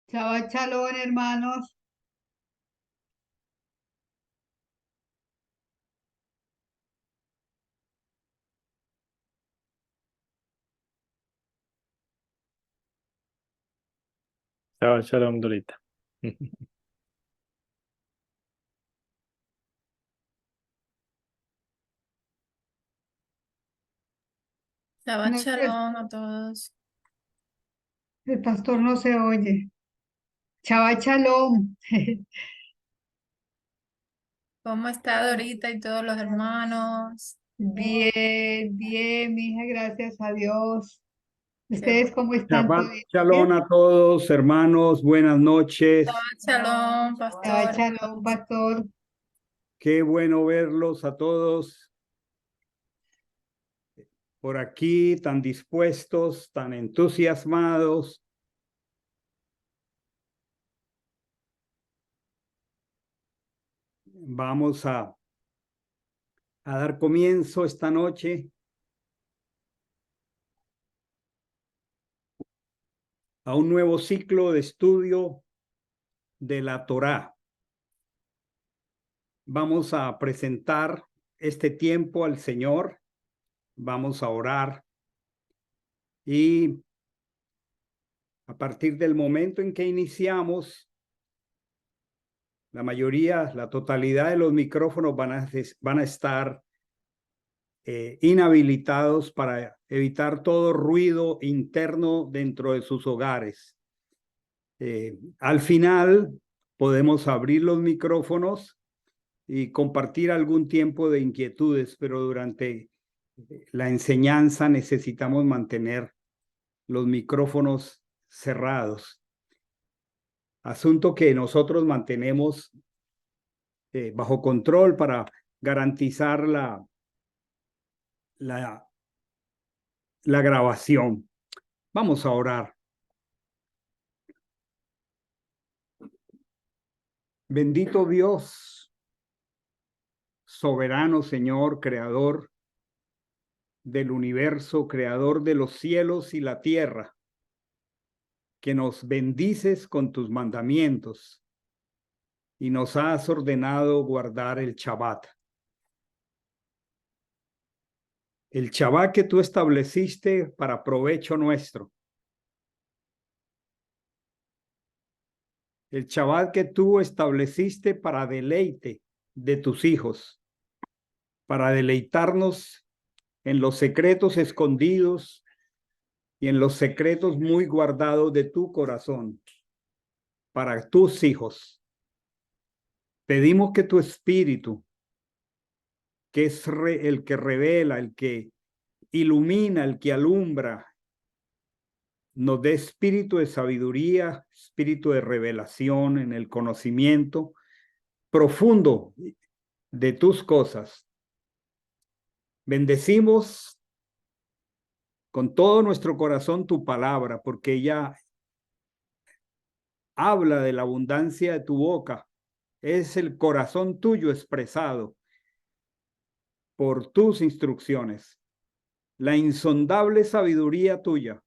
Chava Chalón, hermanos. Chao, shalom, Dorita. Shabbat No, shalom a todos. el pastor no se oye. Chava Chalón. ¿Cómo está Dorita y todos los hermanos? Bien, bien, mija, gracias a Dios. Qué ¿Ustedes bueno. cómo están? ¿Todo Shabbat bien? Shalom ¿Bien? a todos, hermanos, buenas noches. Shabbat shalom, Chava pastor. Chalón, pastor. Qué bueno verlos a todos por aquí, tan dispuestos, tan entusiasmados. Vamos a dar comienzo esta noche a un nuevo ciclo de estudio de la Torá. Vamos a presentar este tiempo al Señor, vamos a orar y a partir del momento en que iniciamos, la mayoría, la totalidad de los micrófonos van a estar inhabilitados para evitar todo ruido interno dentro de sus hogares. Al final podemos abrir los micrófonos y compartir algún tiempo de inquietudes, pero durante la enseñanza necesitamos mantener los micrófonos cerrados. Asunto que nosotros mantenemos bajo control para garantizar la grabación. Vamos a orar. Bendito Dios, soberano Señor, creador del universo, creador de los cielos y la tierra, que nos bendices con tus mandamientos y nos has ordenado guardar el Shabbat. El Shabbat que tú estableciste para provecho nuestro. El Shabbat que tú estableciste para deleite de tus hijos, para deleitarnos en los secretos escondidos y en los secretos muy guardados de tu corazón, para tus hijos. Pedimos que tu espíritu, que es el que revela, el que ilumina, el que alumbra, nos dé espíritu de sabiduría, espíritu de revelación en el conocimiento profundo de tus cosas. Bendecimos con todo nuestro corazón tu palabra, porque ella habla de la abundancia de tu boca. Es el corazón tuyo expresado por tus instrucciones, la insondable sabiduría tuya.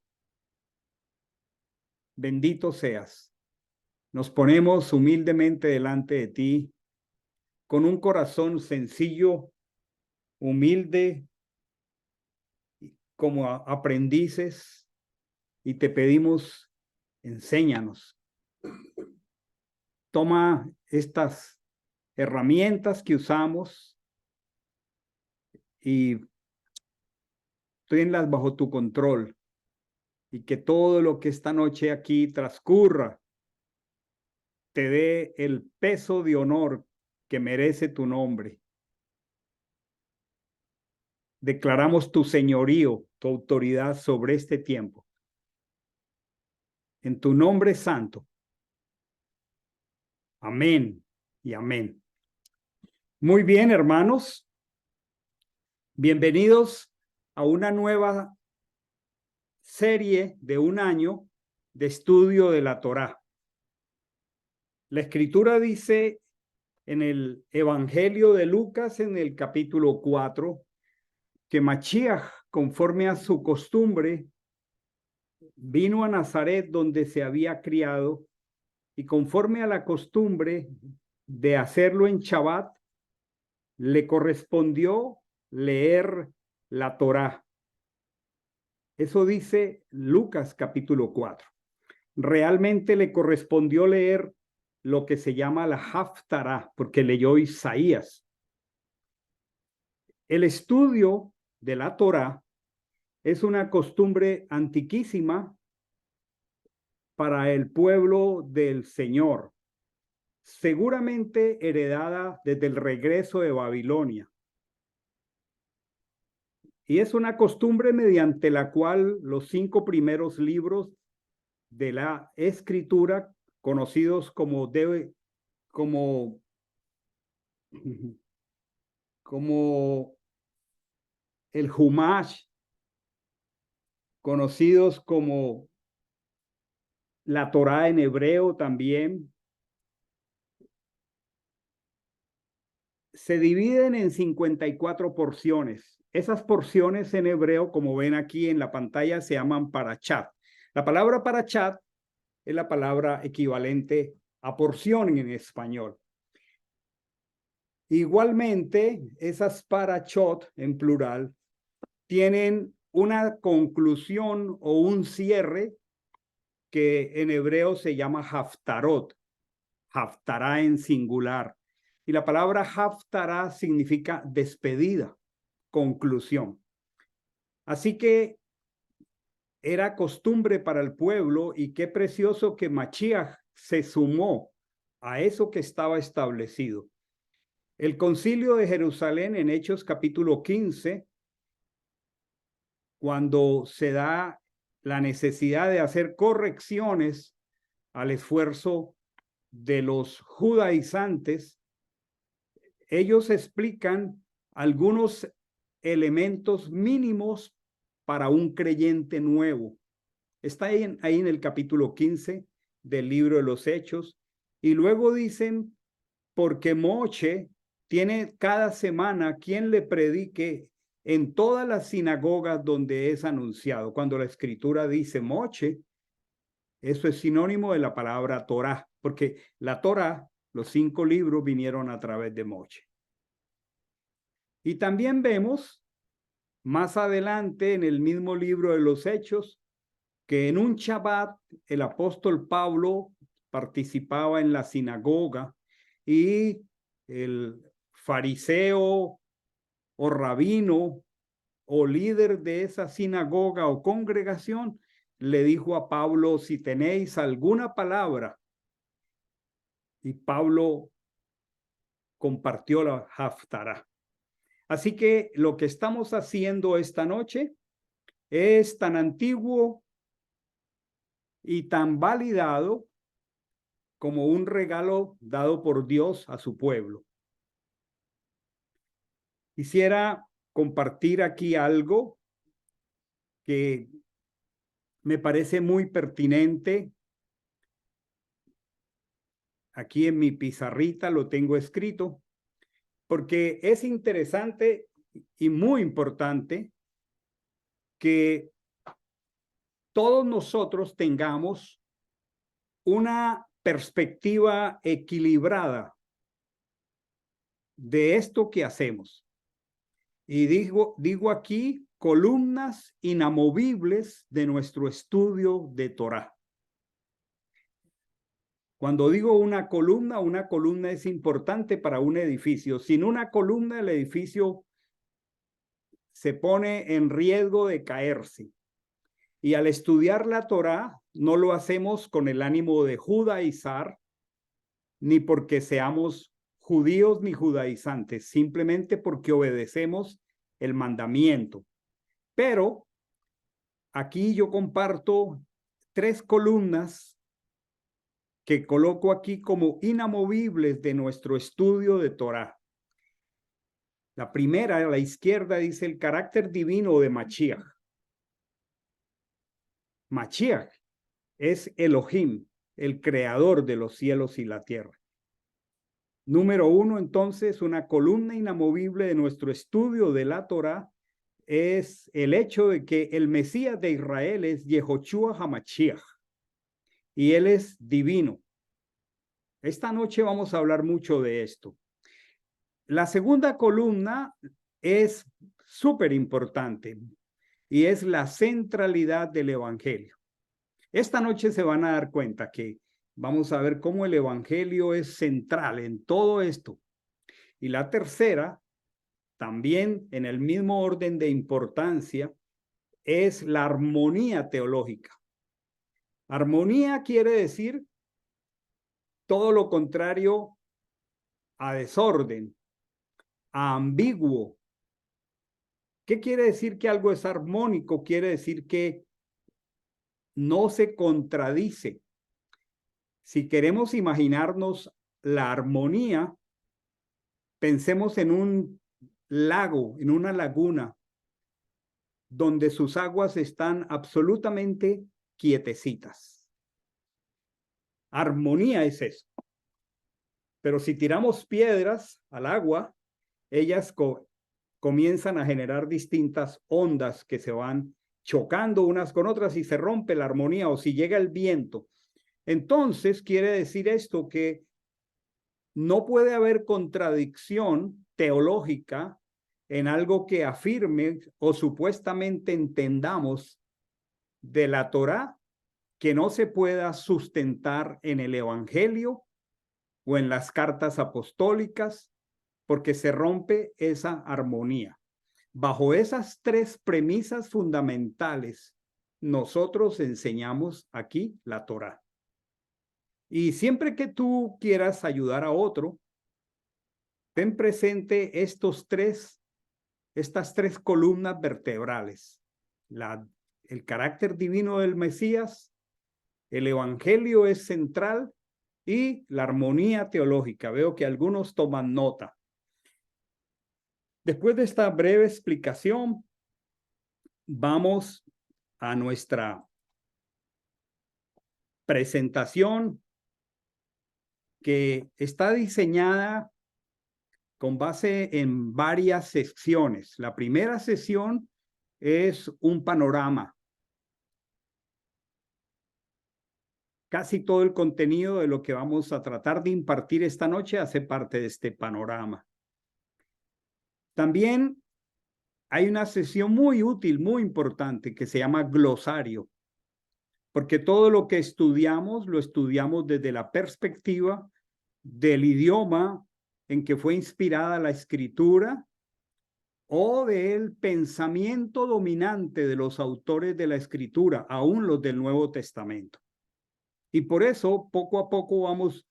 Bendito seas. Nos ponemos humildemente delante de ti, con un corazón sencillo, humilde, como aprendices, y te pedimos, enséñanos. Toma estas herramientas que usamos y tenlas bajo tu control, y que todo lo que esta noche aquí transcurra te dé el peso de honor que merece tu nombre. Declaramos tu señorío, tu autoridad sobre este tiempo. En tu nombre santo. Amén y amén. Muy bien, hermanos. Bienvenidos a una nueva serie de un año de estudio de la Torá. La escritura dice en el Evangelio de Lucas, en el capítulo 4, que Mashiach, conforme a su costumbre, vino a Nazaret donde se había criado y conforme a la costumbre de hacerlo en Shabbat, le correspondió leer la Torá. Eso dice Lucas capítulo 4. Realmente le correspondió leer lo que se llama la Haftará, porque leyó Isaías. El estudio de la Torá es una costumbre antiquísima para el pueblo del Señor, seguramente heredada desde el regreso de Babilonia. Y es una costumbre mediante la cual los 5 primeros libros de la Escritura, conocidos como el Humash, conocidos como la Torá en hebreo también, se dividen en 54 porciones. Esas porciones en hebreo, como ven aquí en la pantalla, se llaman parashat. La palabra parashat es la palabra equivalente a porción en español. Igualmente, esas parashot en plural tienen una conclusión o un cierre que en hebreo se llama haftarot, haftará en singular. Y la palabra haftará significa despedida, conclusión. Así que era costumbre para el pueblo, y qué precioso que Mashiach se sumó a eso que estaba establecido. El Concilio de Jerusalén en Hechos capítulo 15, cuando se da la necesidad de hacer correcciones al esfuerzo de los judaizantes, ellos explican algunos elementos mínimos para un creyente nuevo. Está ahí en el capítulo 15 del libro de los Hechos. Y luego dicen, porque Moche tiene cada semana quien le predique en todas las sinagogas donde es anunciado. Cuando la escritura dice Moche, eso es sinónimo de la palabra Torá, porque la Torá, los 5 libros, vinieron a través de Moche. Y también vemos más adelante en el mismo libro de los Hechos que en un Shabbat el apóstol Pablo participaba en la sinagoga y el fariseo o rabino o líder de esa sinagoga o congregación le dijo a Pablo, si tenéis alguna palabra, y Pablo compartió la haftará. Así que lo que estamos haciendo esta noche es tan antiguo y tan validado como un regalo dado por Dios a su pueblo. Quisiera compartir aquí algo que me parece muy pertinente. Aquí en mi pizarrita lo tengo escrito, porque es interesante y muy importante que todos nosotros tengamos una perspectiva equilibrada de esto que hacemos. Y digo aquí columnas inamovibles de nuestro estudio de Torá. Cuando digo una columna es importante para un edificio. Sin una columna, el edificio se pone en riesgo de caerse. Y al estudiar la Torá, no lo hacemos con el ánimo de judaizar, ni porque seamos judíos ni judaizantes, simplemente porque obedecemos el mandamiento. Pero aquí yo comparto 3 columnas que coloco aquí como inamovibles de nuestro estudio de Torá. La primera, a la izquierda, dice el carácter divino de Mashiach. Mashiach es Elohim, el creador de los cielos y la tierra. Número 1, entonces, una columna inamovible de nuestro estudio de la Torá es el hecho de que el Mesías de Israel es Yehoshua HaMashiach y él es divino. Esta noche vamos a hablar mucho de esto. La segunda columna es súper importante y es la centralidad del Evangelio. Esta noche se van a dar cuenta que vamos a ver cómo el Evangelio es central en todo esto. Y la tercera, también en el mismo orden de importancia, es la armonía teológica. Armonía quiere decir todo lo contrario a desorden, a ambiguo. ¿Qué quiere decir que algo es armónico? Quiere decir que no se contradice. Si queremos imaginarnos la armonía, pensemos en un lago, en una laguna, donde sus aguas están absolutamente quietecitas. Armonía es eso. Pero si tiramos piedras al agua, ellas comienzan a generar distintas ondas que se van chocando unas con otras y se rompe la armonía, o si llega el viento. Entonces quiere decir esto, que no puede haber contradicción teológica en algo que afirme o supuestamente entendamos de la Torá que no se pueda sustentar en el Evangelio o en las cartas apostólicas, porque se rompe esa armonía. Bajo esas tres premisas fundamentales, nosotros enseñamos aquí la Torá. Y siempre que tú quieras ayudar a otro, ten presente estas tres columnas vertebrales: el carácter divino del Mesías, el Evangelio es central y la armonía teológica. Veo que algunos toman nota. Después de esta breve explicación, vamos a nuestra presentación, que está diseñada con base en varias secciones. La primera sesión es un panorama. Casi todo el contenido de lo que vamos a tratar de impartir esta noche hace parte de este panorama. También hay una sesión muy útil, muy importante, que se llama glosario, porque todo lo que estudiamos lo estudiamos desde la perspectiva del idioma en que fue inspirada la escritura o del pensamiento dominante de los autores de la escritura, aún los del Nuevo Testamento. Y por eso, poco a poco vamos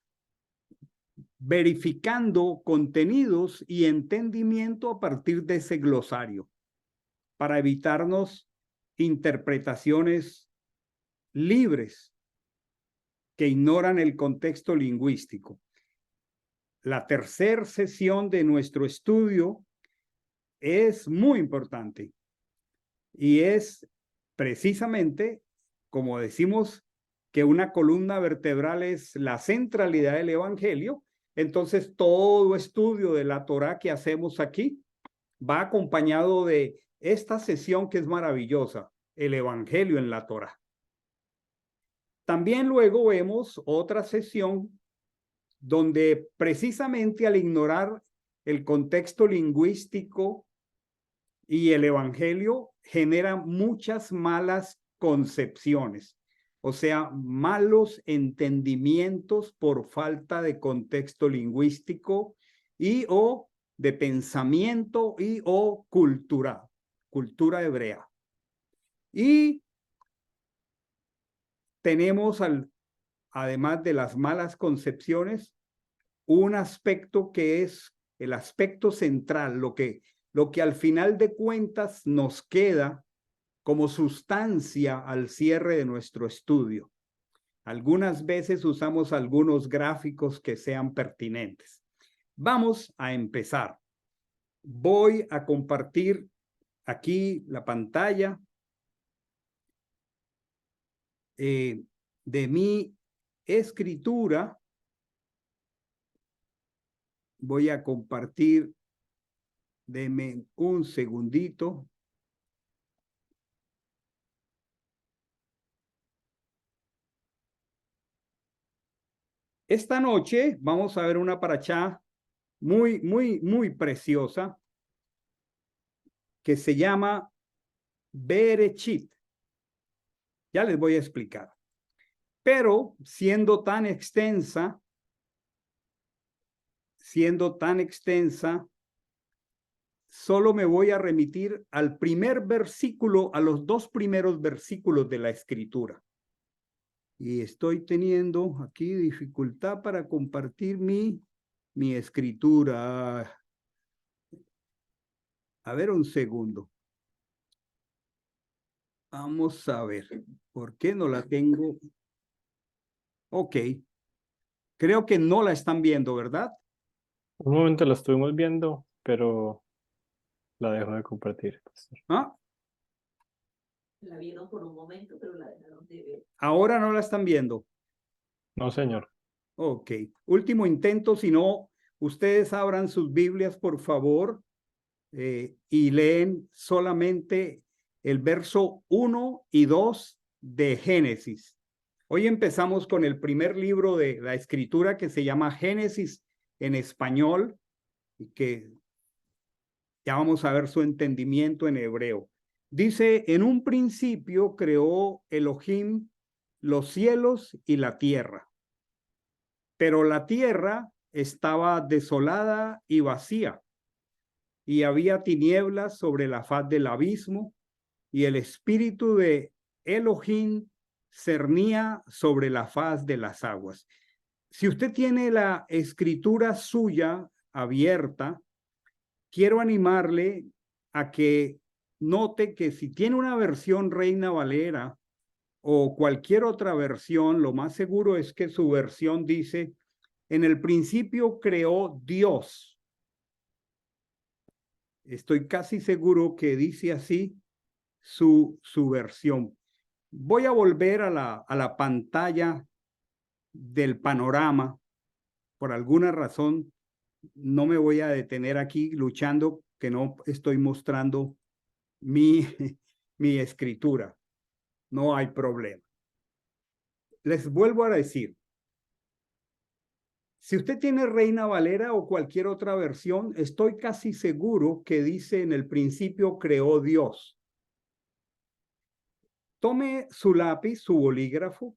verificando contenidos y entendimiento a partir de ese glosario, para evitarnos interpretaciones libres que ignoran el contexto lingüístico. La tercera sesión de nuestro estudio es muy importante y es precisamente, como decimos, que una columna vertebral es la centralidad del Evangelio. Entonces, todo estudio de la Torá que hacemos aquí va acompañado de esta sesión, que es maravillosa, el Evangelio en la Torá. También luego vemos otra sesión donde precisamente al ignorar el contexto lingüístico y el Evangelio genera muchas malas concepciones, o sea, malos entendimientos por falta de contexto lingüístico y o de pensamiento y o cultura hebrea. Y tenemos, además de las malas concepciones, un aspecto que es el aspecto central, lo que al final de cuentas nos queda como sustancia al cierre de nuestro estudio. Algunas veces usamos algunos gráficos que sean pertinentes. Vamos a empezar. Voy a compartir aquí la pantalla de mi escritura. Voy a compartir, denme un segundito. Esta noche vamos a ver una parashá muy preciosa que se llama Bereshit. Ya les voy a explicar. Pero siendo tan extensa, solo me voy a remitir al primer versículo, a los dos primeros versículos de la escritura. Y estoy teniendo aquí dificultad para compartir mi escritura. A ver, un segundo. Vamos a ver. ¿Por qué no la tengo? Ok. Creo que no la están viendo, ¿verdad? Un momento la estuvimos viendo, pero la dejo de compartir, pastor. ¿Ah? La vieron por un momento, pero la dejaron de ver. Ahora no la están viendo. No, señor. Ok. Último intento, si no, ustedes abran sus Biblias, por favor, y leen solamente el verso 1 y 2 de Génesis. Hoy empezamos con el primer libro de la escritura que se llama Génesis en español, y que ya vamos a ver su entendimiento en hebreo. Dice, en un principio creó Elohim los cielos y la tierra, pero la tierra estaba desolada y vacía, y había tinieblas sobre la faz del abismo, y el espíritu de Elohim cernía sobre la faz de las aguas. Si usted tiene la escritura suya abierta, quiero animarle a que note que si tiene una versión Reina Valera o cualquier otra versión, lo más seguro es que su versión dice, en el principio creó Dios. Estoy casi seguro que dice así su versión. Voy a volver a la pantalla del panorama. Por alguna razón, no me voy a detener aquí luchando que no estoy mostrando mi escritura. No hay problema. Les vuelvo a decir, si usted tiene Reina Valera o cualquier otra versión, estoy casi seguro que dice en el principio creó Dios. Tome su lápiz, su bolígrafo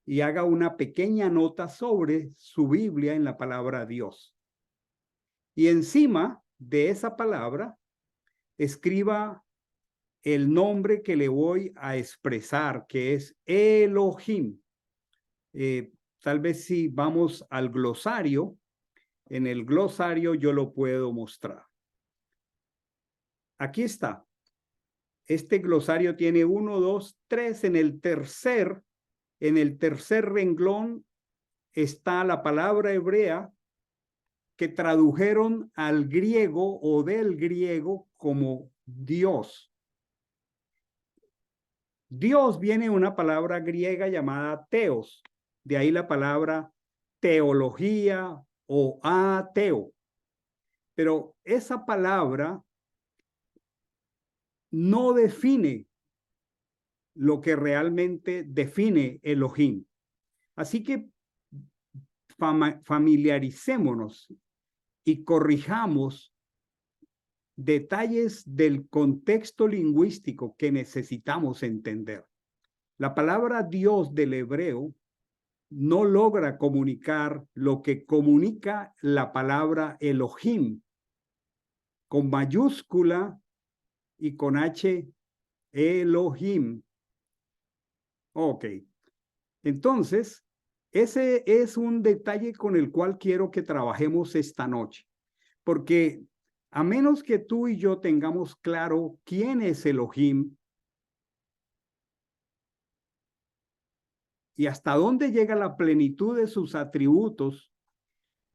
y haga una pequeña nota sobre su Biblia en la palabra Dios. Y encima de esa palabra, escriba el nombre que le voy a expresar, que es Elohim. Tal vez si vamos al glosario, en el glosario yo lo puedo mostrar. Aquí está. Este glosario tiene 1, 2, 3. En el tercer renglón está la palabra hebrea que tradujeron al griego o del griego como Dios. Dios viene de una palabra griega llamada teos, de ahí la palabra teología o ateo. Pero esa palabra no define lo que realmente define Elohim. Así que familiaricémonos y corrijamos detalles del contexto lingüístico que necesitamos entender. La palabra Dios del hebreo no logra comunicar lo que comunica la palabra Elohim, con mayúscula y con H, Elohim. Ok. Entonces, ese es un detalle con el cual quiero que trabajemos esta noche, porque a menos que tú y yo tengamos claro quién es Elohim y hasta dónde llega la plenitud de sus atributos,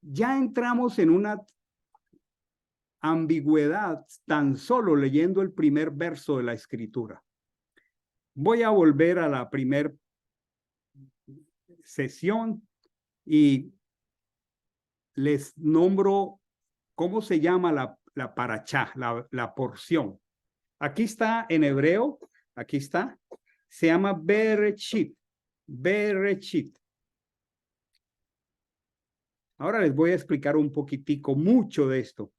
ya entramos en una ambigüedad tan solo leyendo el primer verso de la escritura. Voy a volver a la primera sesión y les nombro cómo se llama la parachá, la porción. Aquí está en hebreo, aquí está, se llama Bereshit, Bereshit. Ahora les voy a explicar un poquitico, mucho de esto.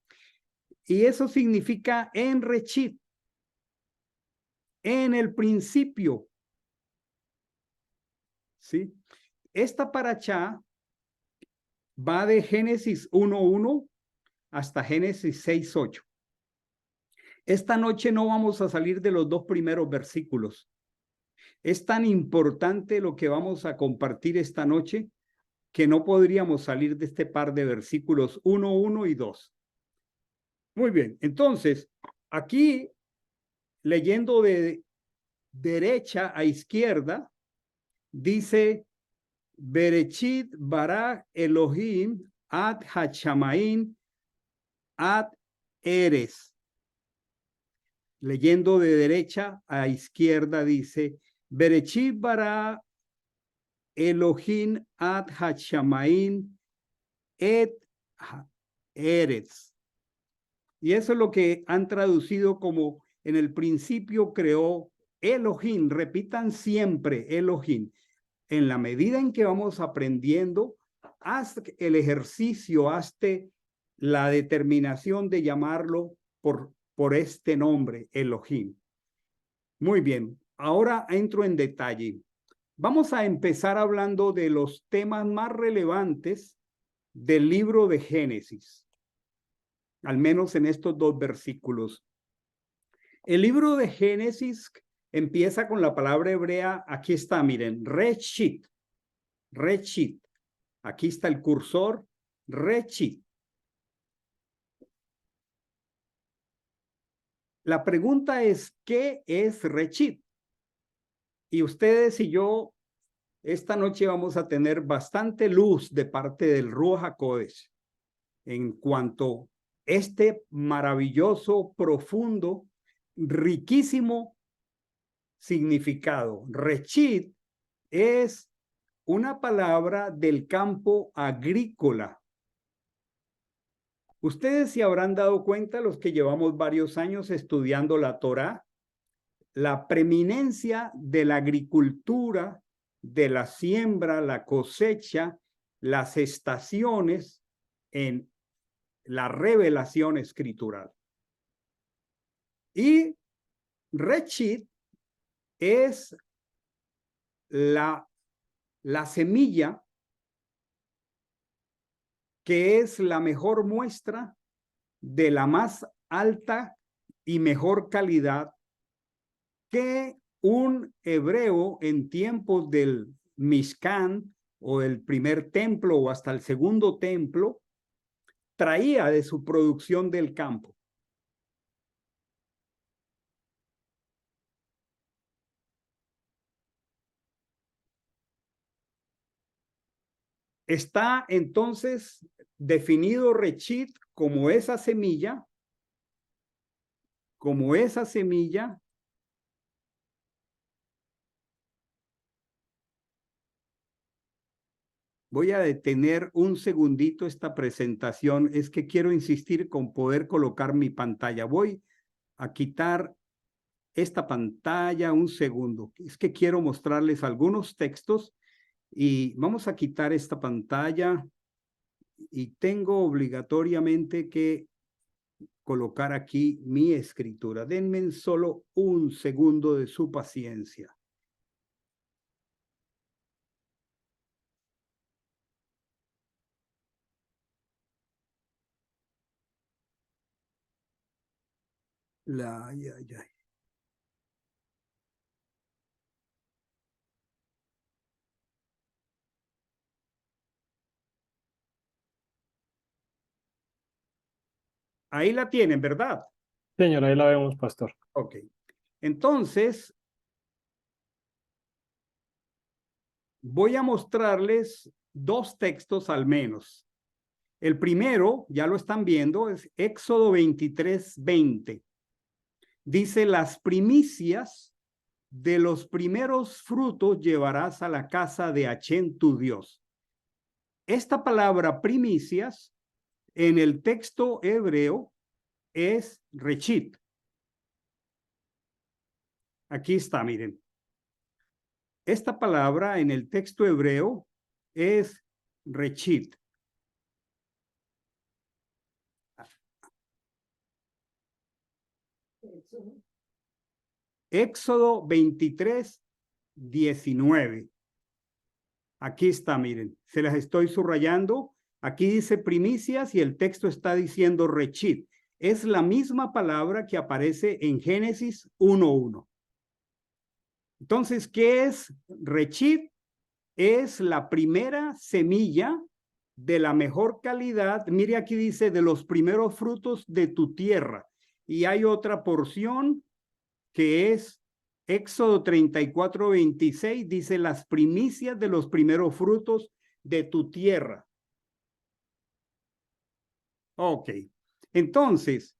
Y eso significa en Rechit, en el principio. ¿Sí? Esta paracha va de Génesis 1:1 hasta Génesis 6:8. Esta noche no vamos a salir de los dos primeros versículos. Es tan importante lo que vamos a compartir esta noche que no podríamos salir de este par de versículos 1:1 y 2. Muy bien, entonces, aquí leyendo de derecha a izquierda, dice, Berechit bara Elohim ad hachamain ad eres. Leyendo de derecha a izquierda dice, Berechit bara Elohim ad hachamain et eres. Y eso es lo que han traducido como en el principio creó Elohim. Repitan siempre Elohim. En la medida en que vamos aprendiendo, haz el ejercicio, hazte la determinación de llamarlo por este nombre, Elohim. Muy bien, ahora entro en detalle. Vamos a empezar hablando de los temas más relevantes del libro de Génesis, al menos en estos dos versículos. El libro de Génesis empieza con la palabra hebrea, aquí está, miren, Reshit, Reshit. Aquí está el cursor, Reshit. La pregunta es, ¿qué es Reshit? Y ustedes y yo, esta noche vamos a tener bastante luz de parte del Ruach HaKodesh en cuanto a este maravilloso, profundo, riquísimo significado. Reshit es una palabra del campo agrícola. Ustedes se habrán dado cuenta, los que llevamos varios años estudiando la Torá, la preeminencia de la agricultura, de la siembra, la cosecha, las estaciones en la revelación escritural. Y Reshit es la semilla que es la mejor muestra de la más alta y mejor calidad que un hebreo en tiempos del Mishkan o el primer templo o hasta el segundo templo traía de su producción del campo. Está entonces definido Reshit como esa semilla, Voy a detener un segundito esta presentación, es que quiero insistir con poder colocar mi pantalla. Voy a quitar esta pantalla un segundo, es que quiero mostrarles algunos textos y vamos a quitar esta pantalla y tengo obligatoriamente que colocar aquí mi escritura. Denme solo un segundo de su paciencia. Ahí la tienen, ¿verdad? Señor, ahí la vemos, pastor. Ok. Entonces, voy a mostrarles dos textos al menos. El primero, ya lo están viendo, es Éxodo 23:20. Dice, las primicias de los primeros frutos llevarás a la casa de Hachén tu Dios. Esta palabra primicias en el texto hebreo es Reshit. Aquí está, miren. Esta palabra en el texto hebreo es Reshit. Éxodo 23, 19. Aquí está, miren, se las estoy subrayando. Aquí dice primicias y el texto está diciendo rechit. Es la misma palabra que aparece en Génesis 1:1. Entonces, ¿qué es rechit? Es la primera semilla de la mejor calidad. Mire, aquí dice de los primeros frutos de tu tierra. Y hay otra porción que es Éxodo 34:26, dice las primicias de los primeros frutos de tu tierra. Ok, entonces,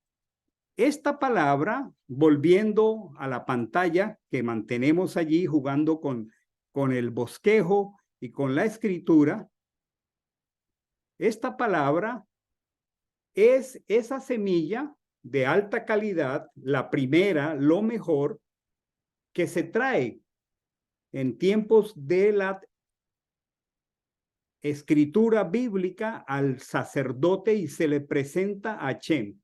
esta palabra, volviendo a la pantalla que mantenemos allí jugando con el bosquejo y con la escritura, esta palabra es esa semilla de alta calidad, la primera, lo mejor, que se trae en tiempos de la escritura bíblica al sacerdote y se le presenta a Hashem.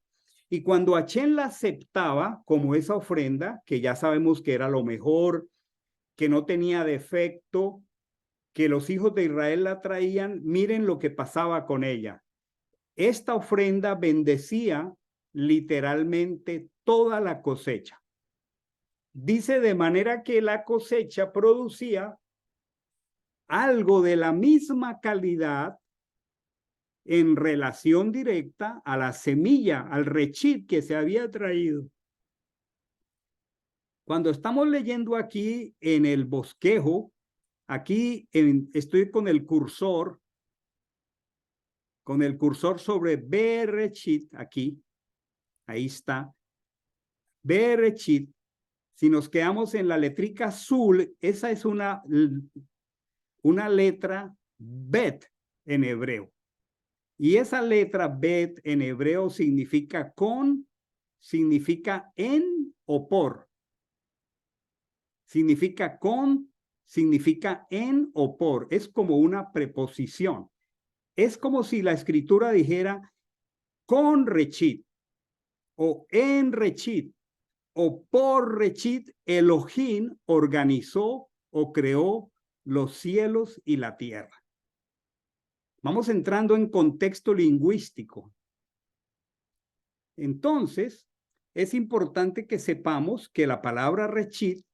Y cuando Hashem la aceptaba como esa ofrenda, que ya sabemos que era lo mejor, que no tenía defecto, que los hijos de Israel la traían, miren lo que pasaba con ella. Esta ofrenda bendecía literalmente toda la cosecha. Dice de manera que la cosecha producía algo de la misma calidad en relación directa a la semilla, al rechit que se había traído. Cuando estamos leyendo aquí en el bosquejo, aquí estoy con el cursor sobre Bereshit, aquí, ahí está, Bereshit. Si nos quedamos en la letrica azul, esa es una letra Bet en hebreo. Y esa letra Bet en hebreo significa con, significa en o por. Significa con, significa en o por. Es como una preposición. Es como si la escritura dijera con rechit o en rechit o por rechit. Elohim organizó o creó los cielos y la tierra. Vamos entrando en contexto lingüístico. Entonces, es importante que sepamos que la palabra rechit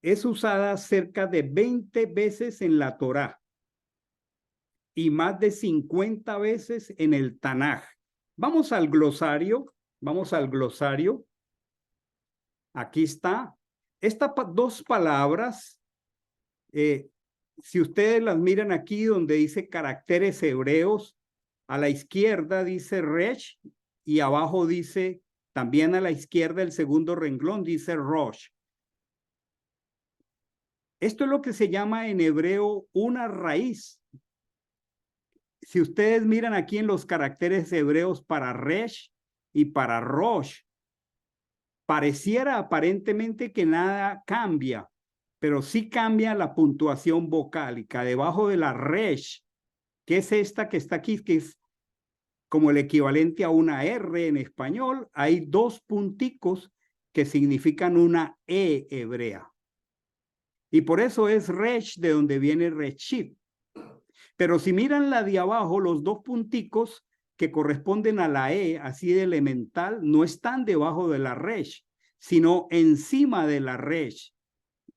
es usada cerca de 20 veces en la Torá y más de 50 veces en el Tanaj. Vamos al glosario. Aquí está. Estas dos palabras, si ustedes las miran aquí donde dice caracteres hebreos, a la izquierda dice resh y abajo dice, también a la izquierda el segundo renglón dice rosh. Esto es lo que se llama en hebreo una raíz. Si ustedes miran aquí en los caracteres hebreos para resh y para rosh, pareciera aparentemente que nada cambia, pero sí cambia la puntuación vocálica. Debajo de la resh, que es esta que está aquí, que es como el equivalente a una R en español, hay dos punticos que significan una E hebrea. Y por eso es resh, de donde viene reshit. Pero si miran la de abajo, los dos punticos que corresponden a la E, así de elemental, no están debajo de la resh, sino encima de la resh.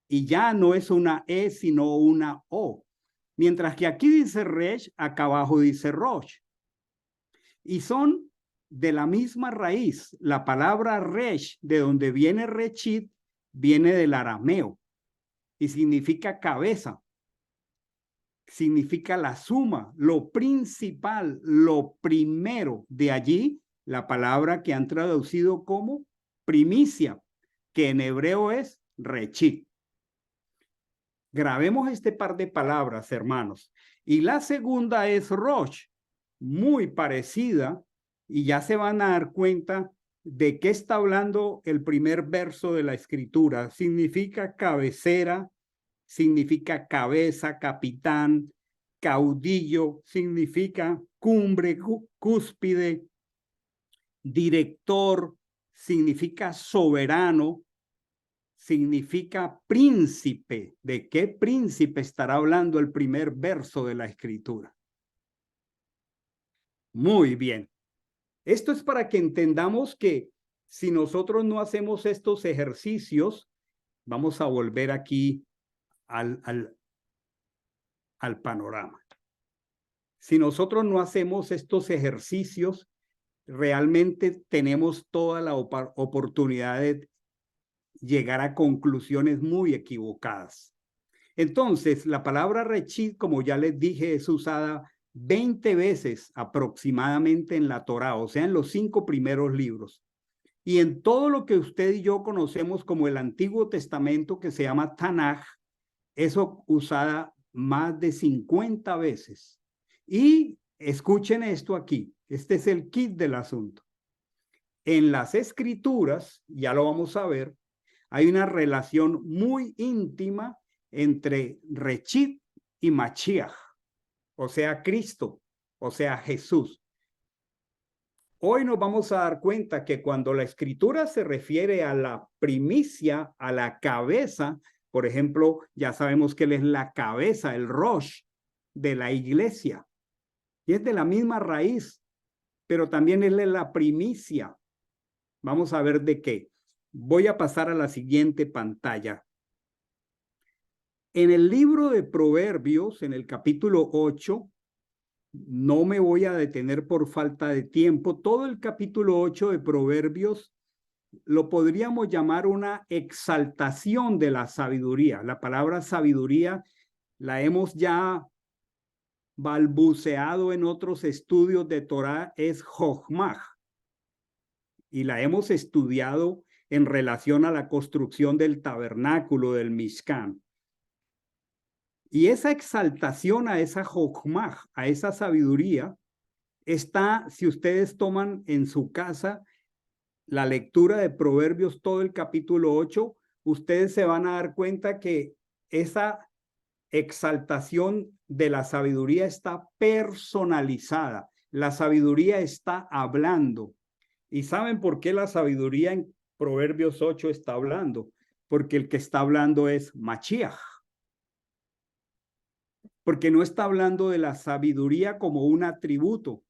Y ya no es una E, sino una O. Mientras que aquí dice resh, acá abajo dice rosh. Y son de la misma raíz. La palabra resh, de donde viene rechit, viene del arameo y significa cabeza. Significa la suma, lo principal, lo primero. De allí la palabra que han traducido como primicia, que en hebreo es rechit. Grabemos este par de palabras, hermanos. Y la segunda es rosh, muy parecida, y ya se van a dar cuenta de qué está hablando el primer verso de la escritura. Significa cabecera, significa cabeza, capitán, caudillo, significa cumbre, cúspide, director, significa soberano, significa príncipe. ¿De qué príncipe estará hablando el primer verso de la escritura? Muy bien. Esto es para que entendamos que si nosotros no hacemos estos ejercicios, vamos a volver aquí al panorama. Si nosotros no hacemos estos ejercicios, realmente tenemos toda la oportunidad de llegar a conclusiones muy equivocadas. Entonces, la palabra rechid, como ya les dije, es usada 20 veces aproximadamente en la Torá, o sea, en los 5 primeros libros. Y en todo lo que usted y yo conocemos como el Antiguo Testamento, que se llama Tanaj, es usada más de 50 veces. Y escuchen esto aquí, este es el kit del asunto. En las escrituras, ya lo vamos a ver, hay una relación muy íntima entre Rechid y Mashiach, o sea, Cristo, o sea, Jesús. Hoy nos vamos a dar cuenta que cuando la escritura se refiere a la primicia, a la cabeza, por ejemplo, ya sabemos que él es la cabeza, el Rosh de la iglesia. Y es de la misma raíz, pero también él es la primicia. Vamos a ver de qué. Voy a pasar a la siguiente pantalla. En el libro de Proverbios, en el capítulo 8, no me voy a detener por falta de tiempo. Todo el capítulo 8 de Proverbios lo podríamos llamar una exaltación de la sabiduría. La palabra sabiduría la hemos ya balbuceado en otros estudios de Torá, es Jochmah, y la hemos estudiado en relación a la construcción del tabernáculo del Mishkan. Y esa exaltación a esa Jochmah, a esa sabiduría, está, si ustedes toman en su casa la lectura de Proverbios, todo el capítulo 8, ustedes se van a dar cuenta que esa exaltación de la sabiduría está personalizada. La sabiduría está hablando. ¿Y saben por qué la sabiduría en Proverbios 8 está hablando? Porque el que está hablando es Mashiach. Porque no está hablando de la sabiduría como un atributo,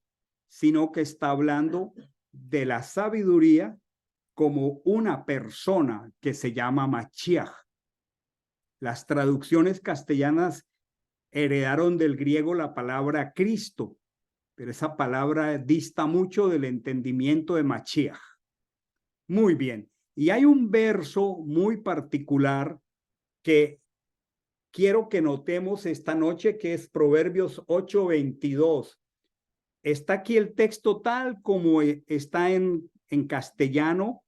sino que está hablando de la sabiduría como una persona que se llama Mashiach. Las traducciones castellanas heredaron del griego la palabra Cristo, pero esa palabra dista mucho del entendimiento de Mashiach. Muy bien. Y hay un verso muy particular que quiero que notemos esta noche, que es Proverbios 8:22. Está aquí el texto tal como está en castellano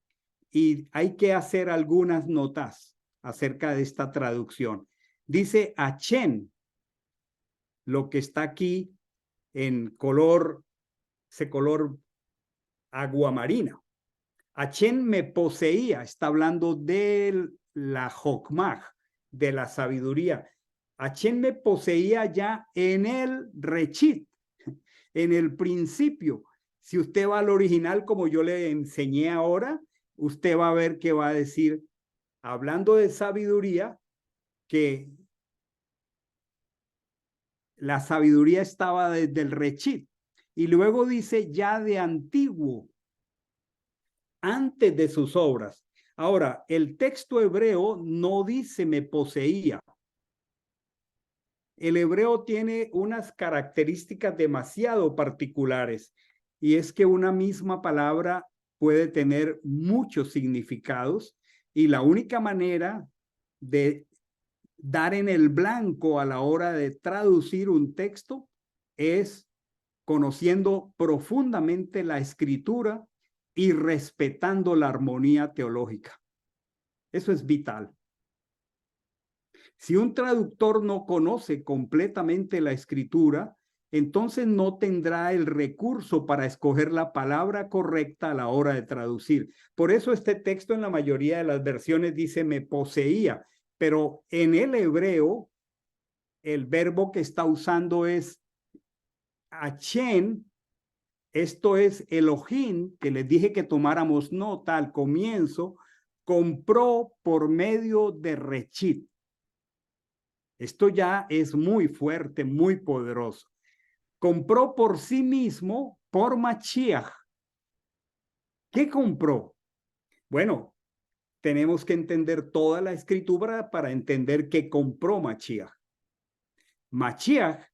y hay que hacer algunas notas acerca de esta traducción. Dice Achen, lo que está aquí en color, ese color aguamarina. Achen me poseía, está hablando de la Jochmah, de la sabiduría. Achen me poseía ya en el Rechit, en el principio. Si usted va al original, como yo le enseñé ahora, usted va a ver que va a decir, hablando de sabiduría, que la sabiduría estaba desde el Rechit. Y luego dice ya de antiguo, antes de sus obras. Ahora, el texto hebreo no dice me poseía. El hebreo tiene unas características demasiado particulares y es que una misma palabra puede tener muchos significados y la única manera de dar en el blanco a la hora de traducir un texto es conociendo profundamente la escritura y respetando la armonía teológica. Eso es vital. Si un traductor no conoce completamente la escritura, entonces no tendrá el recurso para escoger la palabra correcta a la hora de traducir. Por eso este texto en la mayoría de las versiones dice me poseía, pero en el hebreo el verbo que está usando es achen. Esto es Elohim, que les dije que tomáramos nota al comienzo, compró por medio de Rechit. Esto ya es muy fuerte, muy poderoso. Compró por sí mismo por Mashiach. ¿Qué compró? Bueno, tenemos que entender toda la escritura para entender qué compró Mashiach. Mashiach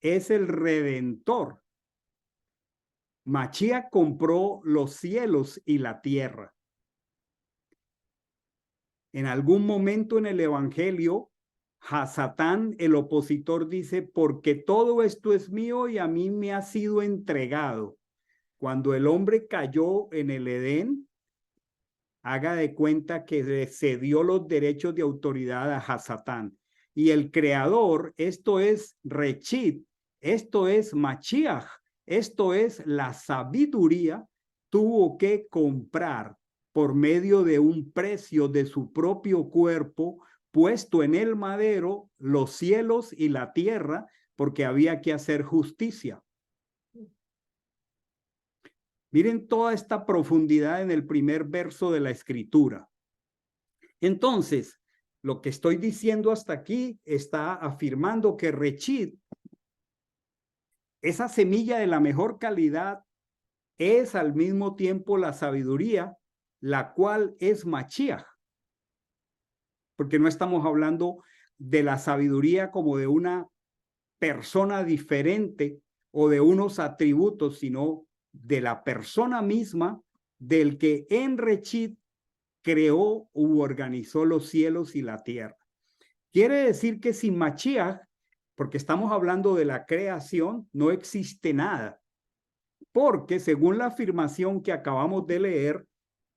es el redentor. Mashiach compró los cielos y la tierra. En algún momento en el Evangelio, Hasatán, el opositor, dice, porque todo esto es mío y a mí me ha sido entregado. Cuando el hombre cayó en el Edén, haga de cuenta que le cedió los derechos de autoridad a Hasatán. Y el creador, esto es Rechit, esto es Mashiach, esto es la sabiduría, tuvo que comprar por medio de un precio de su propio cuerpo, puesto en el madero, los cielos y la tierra, porque había que hacer justicia. Miren toda esta profundidad en el primer verso de la escritura. Entonces, lo que estoy diciendo hasta aquí está afirmando que Rechit, esa semilla de la mejor calidad, es al mismo tiempo la sabiduría, la cual es Mashiach. Porque no estamos hablando de la sabiduría como de una persona diferente o de unos atributos, sino de la persona misma del que en Rechit creó u organizó los cielos y la tierra. Quiere decir que sin Mashiach, porque estamos hablando de la creación, no existe nada. Porque según la afirmación que acabamos de leer,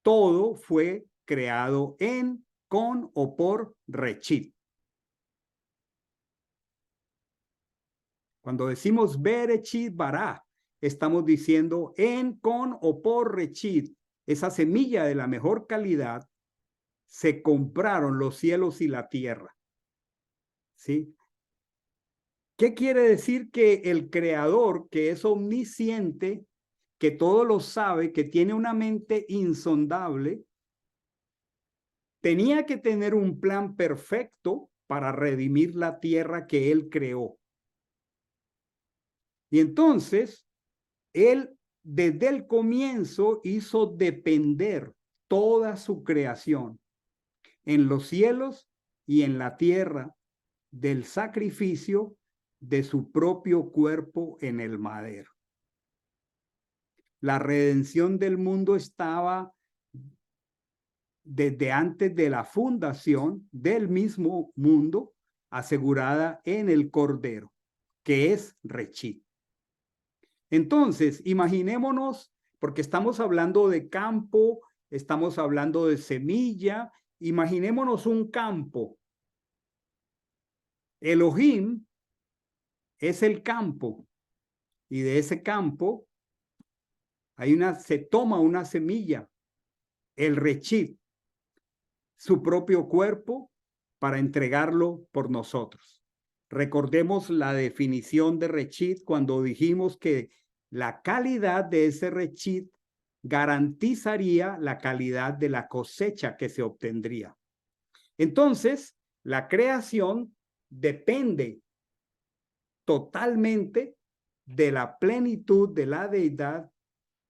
todo fue creado en, con o por Rechit. Cuando decimos Berechit Bará, estamos diciendo en, con o por Rechit, esa semilla de la mejor calidad, se compraron los cielos y la tierra. ¿Sí? ¿Qué quiere decir? Que el creador, que es omnisciente, que todo lo sabe, que tiene una mente insondable, tenía que tener un plan perfecto para redimir la tierra que él creó. Y entonces, él desde el comienzo hizo depender toda su creación en los cielos y en la tierra del sacrificio de su propio cuerpo en el madero. La redención del mundo estaba desde antes de la fundación del mismo mundo, asegurada en el Cordero, que es Rechit. Entonces, imaginémonos, porque estamos hablando de campo, estamos hablando de semilla, imaginémonos un campo. Elohim es el campo, y de ese campo se toma una semilla, el Rechit, su propio cuerpo, para entregarlo por nosotros. Recordemos la definición de Rechit cuando dijimos que la calidad de ese Rechit garantizaría la calidad de la cosecha que se obtendría. Entonces, la creación depende totalmente de la plenitud de la deidad,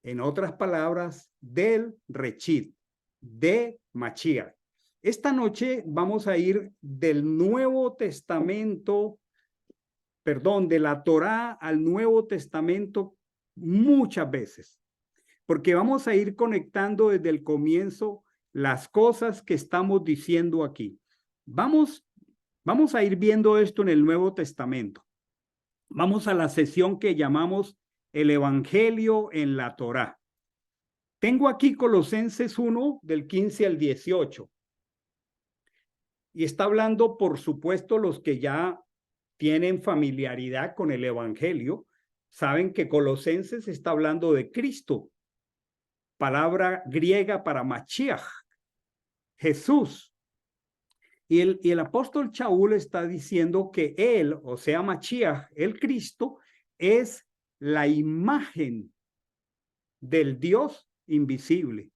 en otras palabras, del Rechit, de Mashiach. Esta noche vamos a ir del Nuevo Testamento, de la Torá al Nuevo Testamento muchas veces, porque vamos a ir conectando desde el comienzo las cosas que estamos diciendo aquí. Vamos a ir viendo esto en el Nuevo Testamento. Vamos a la sesión que llamamos el Evangelio en la Torá. Tengo aquí Colosenses 1 del 15 al 18. Y está hablando, por supuesto, los que ya tienen familiaridad con el Evangelio, saben que Colosenses está hablando de Cristo, palabra griega para Mashiach, Jesús. Y el apóstol Shaul está diciendo que él, o sea, Mashiach, el Cristo, es la imagen del Dios invisible.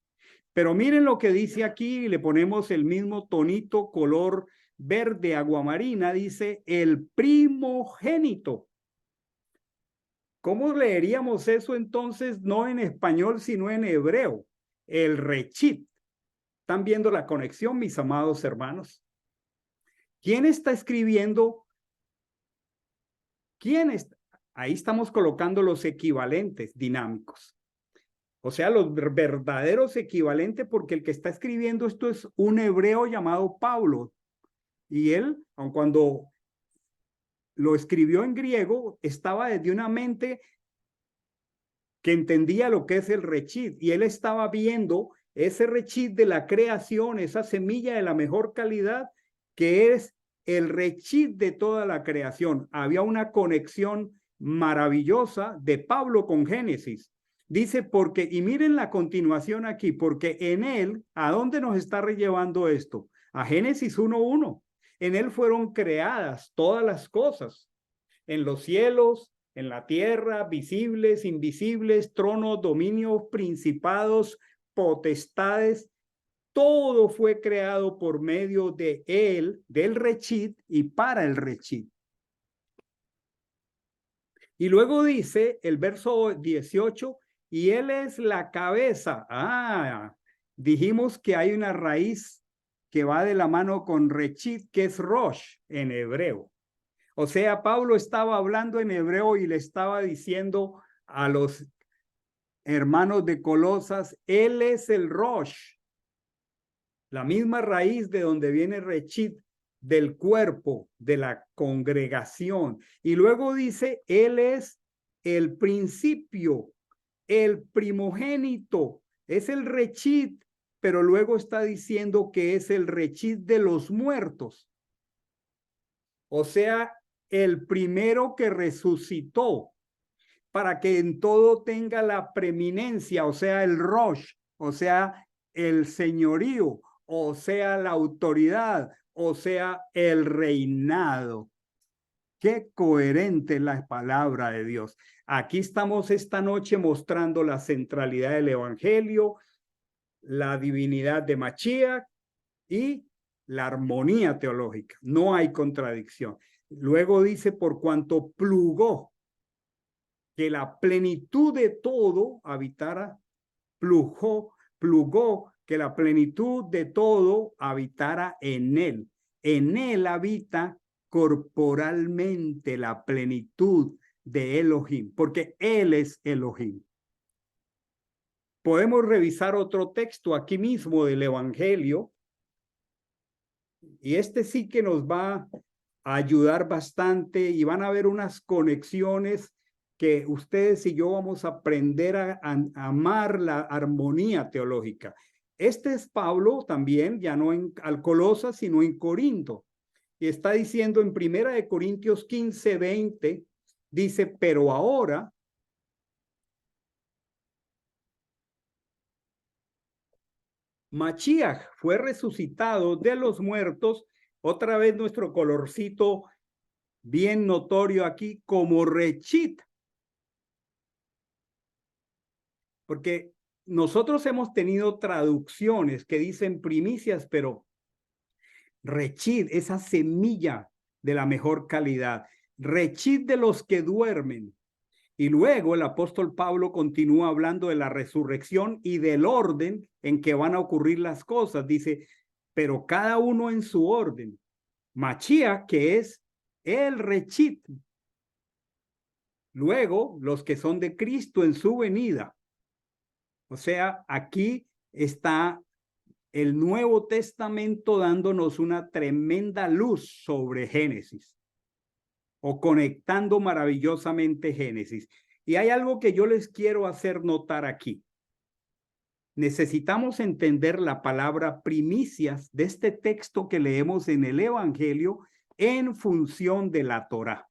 Pero miren lo que dice aquí, le ponemos el mismo tonito, color verde aguamarina, dice el primogénito. ¿Cómo leeríamos eso entonces? No en español, sino en hebreo. El rechit. ¿Están viendo la conexión, mis amados hermanos? ¿Quién está escribiendo? ¿Quién está? Ahí estamos colocando los equivalentes dinámicos. O sea, los verdaderos equivalentes, porque el que está escribiendo esto es un hebreo llamado Pablo. Y él, aun cuando lo escribió en griego, estaba desde una mente que entendía lo que es el rechid. Y él estaba viendo ese rechid de la creación, esa semilla de la mejor calidad, que es el rechid de toda la creación. Había una conexión maravillosa de Pablo con Génesis. Dice, porque, y miren la continuación aquí, porque en él, ¿a dónde nos está llevando esto? A Génesis 1:1. En él fueron creadas todas las cosas, en los cielos, en la tierra, visibles, invisibles, tronos, dominios, principados, potestades. Todo fue creado por medio de él, del rechid y para el rechid. Y luego dice el verso 18, y él es la cabeza. Dijimos que hay una raíz que va de la mano con rechid, que es rosh en hebreo. O sea, Pablo estaba hablando en hebreo y le estaba diciendo a los hermanos de Colosas, él es el rosh, la misma raíz de donde viene rechid, del cuerpo, de la congregación. Y luego dice, él es el principio, el primogénito, es el rechid, pero luego está diciendo que es el rechid de los muertos. O sea, el primero que resucitó, para que en todo tenga la preeminencia, o sea, el rosh, o sea, el señorío, o sea, la autoridad, o sea, el reinado. Qué coherente es la palabra de Dios. Aquí estamos esta noche mostrando la centralidad del evangelio, la divinidad de Mashiach y la armonía teológica. No hay contradicción. Luego dice, por cuanto plugó que la plenitud de todo habitara, plugó que la plenitud de todo habitara en él. En él habita corporalmente la plenitud de Elohim, porque él es Elohim. Podemos revisar otro texto aquí mismo del Evangelio, y este sí que nos va a ayudar bastante, y van a ver unas conexiones que ustedes y yo vamos a aprender a amar la armonía teológica. Este es Pablo también, ya no en Colosas, sino en Corinto. Y está diciendo en 1 Corintios 15:20, dice, pero ahora Mashiach fue resucitado de los muertos, otra vez nuestro colorcito bien notorio aquí, como rechit. Porque nosotros hemos tenido traducciones que dicen primicias, pero rechid, esa semilla de la mejor calidad, rechid de los que duermen. Y luego el apóstol Pablo continúa hablando de la resurrección y del orden en que van a ocurrir las cosas. Dice, pero cada uno en su orden. Mashiach, que es el rechid. Luego, los que son de Cristo en su venida. O sea, aquí está el Nuevo Testamento dándonos una tremenda luz sobre Génesis, o conectando maravillosamente Génesis. Y hay algo que yo les quiero hacer notar aquí. Necesitamos entender la palabra primicias de este texto que leemos en el Evangelio en función de la Torá,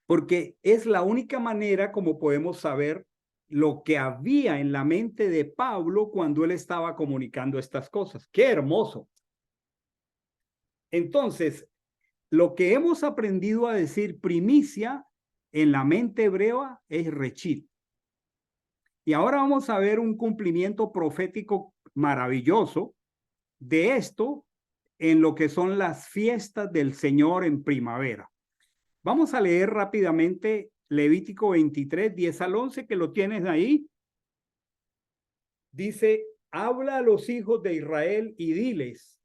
porque es la única manera como podemos saber lo que había en la mente de Pablo cuando él estaba comunicando estas cosas. ¡Qué hermoso! Entonces, lo que hemos aprendido a decir primicia en la mente hebrea es rechid. Y ahora vamos a ver un cumplimiento profético maravilloso de esto en lo que son las fiestas del Señor en primavera. Vamos a leer rápidamente Levítico 23, 10 al 11, que lo tienes ahí. Dice, habla a los hijos de Israel y diles,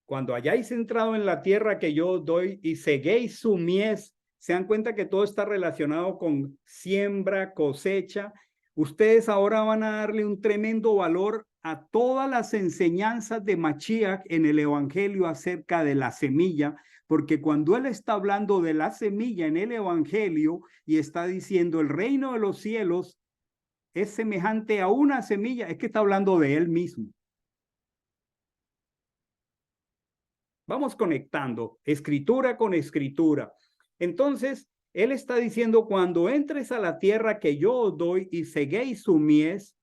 cuando hayáis entrado en la tierra que yo os doy y seguéis su mies, se dan cuenta que todo está relacionado con siembra, cosecha. Ustedes ahora van a darle un tremendo valor a todas las enseñanzas de Mashiach en el evangelio acerca de la semilla, porque cuando él está hablando de la semilla en el evangelio y está diciendo el reino de los cielos es semejante a una semilla, es que está hablando de él mismo. Vamos conectando escritura con escritura. Entonces, él está diciendo, cuando entres a la tierra que yo os doy y seguéis su mies,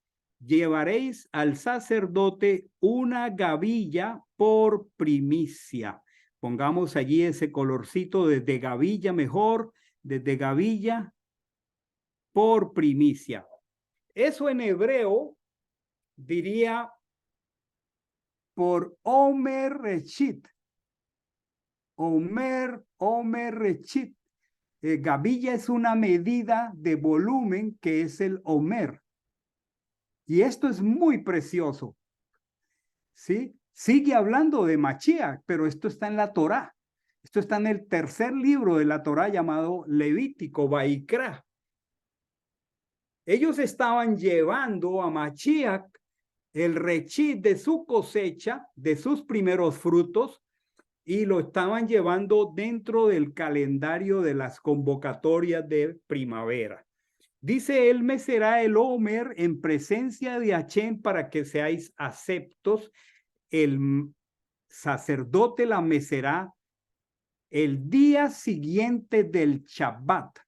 llevaréis al sacerdote una gavilla por primicia. Pongamos allí ese colorcito desde gavilla mejor, desde gavilla por primicia. Eso en hebreo diría por Omer Rechit. Omer Rechit. Gavilla es una medida de volumen que es el Omer. Y esto es muy precioso. ¿Sí? Sigue hablando de Mashiach, pero esto está en la Torá. Esto está en el tercer libro de la Torá llamado Levítico, Vaikra. Ellos estaban llevando a Mashiach el rechit de su cosecha, de sus primeros frutos, y lo estaban llevando dentro del calendario de las convocatorias de primavera. Dice, él mecerá el Omer en presencia de Hashem para que seáis aceptos. El sacerdote la mecerá el día siguiente del Shabbat.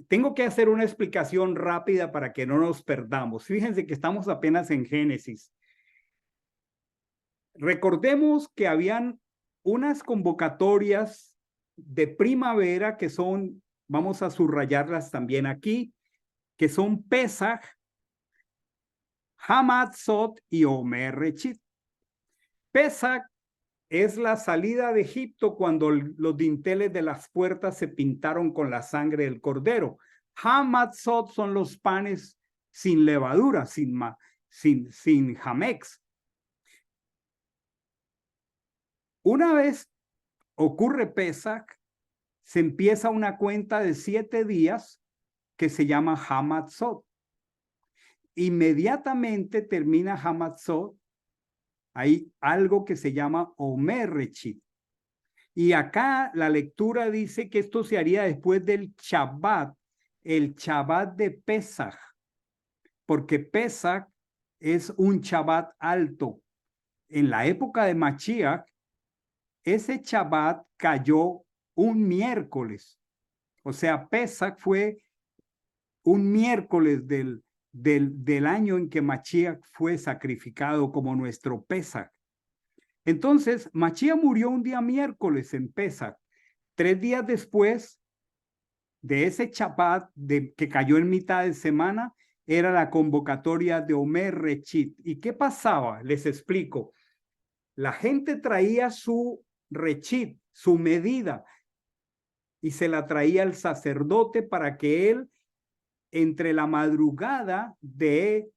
Tengo que hacer una explicación rápida para que no nos perdamos. Fíjense que estamos apenas en Génesis. Recordemos que habían unas convocatorias de primavera que son, vamos a subrayarlas también aquí, que son Pesach, Hamatzot y Omer Rechit. Pesach es la salida de Egipto cuando los dinteles de las puertas se pintaron con la sangre del cordero. Hamatzot son los panes sin levadura, sin hamex. Una vez ocurre Pesach, se empieza una cuenta de 7 días que se llama Hamatzot. Inmediatamente termina Hamatzot, hay algo que se llama Omer Rechit. Y acá la lectura dice que esto se haría después del Shabbat, el Shabbat de Pesach, porque Pesach es un Shabbat alto. En la época de Mashiach, ese Shabbat cayó un miércoles. O sea, Pesach fue un miércoles del año en que Mashiach fue sacrificado como nuestro Pesach. Entonces, Mashiach murió un día miércoles en Pesach. 3 días después de ese Shabbat que cayó en mitad de semana, era la convocatoria de Omer Rechit. ¿Y qué pasaba? Les explico. La gente traía su Rechit, su medida, y se la traía al sacerdote para que él, entre la madrugada de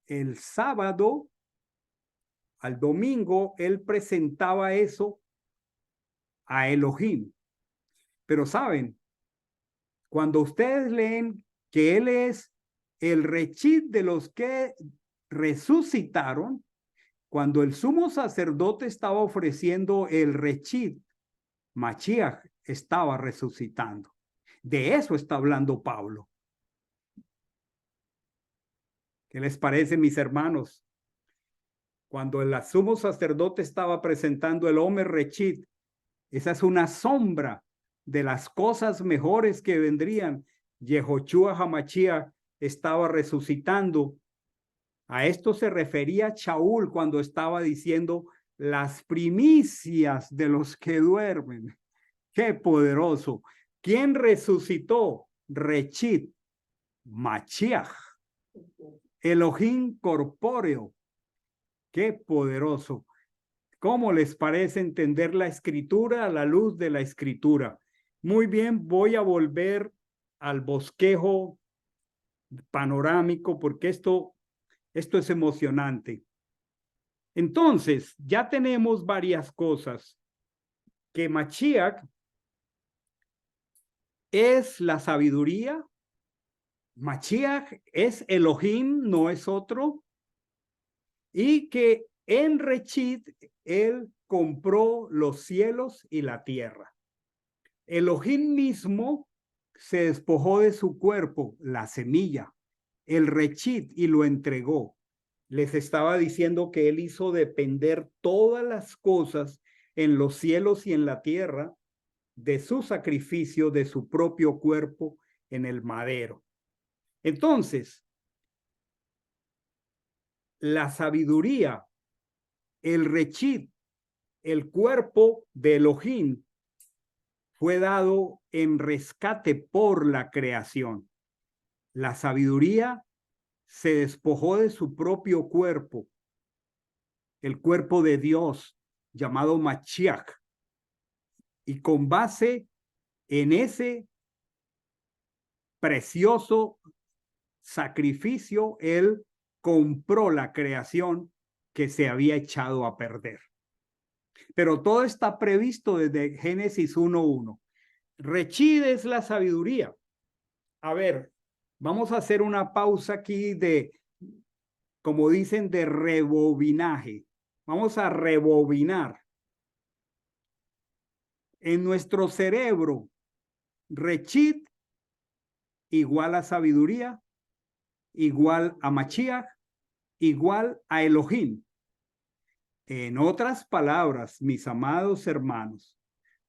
el sábado al domingo, él presentaba eso a Elohim. Pero saben, cuando ustedes leen que él es el Rechit de los que resucitaron, cuando el sumo sacerdote estaba ofreciendo el Rechit, Mashiach estaba resucitando. De eso está hablando Pablo. ¿Qué les parece, mis hermanos? Cuando el sumo sacerdote estaba presentando el Omer Rechit, esa es una sombra de las cosas mejores que vendrían. Yehoshua HaMashiach estaba resucitando. A esto se refería Shaul cuando estaba diciendo las primicias de los que duermen. ¡Qué poderoso! ¿Quién resucitó? Rechit, Mashiach. Elohim corpóreo. Qué poderoso. ¿Cómo les parece entender la escritura a la luz de la escritura? Muy bien, voy a volver al bosquejo panorámico porque esto es emocionante. Entonces, ya tenemos varias cosas. Que Mashiach es la sabiduría. Mashiach es Elohim, no es otro. Y que en Rechit él compró los cielos y la tierra. Elohim mismo se despojó de su cuerpo, la semilla, el Rechit, y lo entregó. Les estaba diciendo que él hizo depender todas las cosas en los cielos y en la tierra de su sacrificio, de su propio cuerpo en el madero. Entonces, la sabiduría, el Rechit, el cuerpo de Elohim, fue dado en rescate por la creación. La sabiduría se despojó de su propio cuerpo, el cuerpo de Dios llamado Mashiach, y con base en ese precioso sacrificio, él compró la creación que se había echado a perder. Pero todo está previsto desde Génesis 1:1. Rechid es la sabiduría. A ver, vamos a hacer una pausa aquí de, como dicen, de rebobinaje. Vamos a rebobinar. En nuestro cerebro, Rechid igual a sabiduría, igual a Mashiach, igual a Elohim. En otras palabras, mis amados hermanos,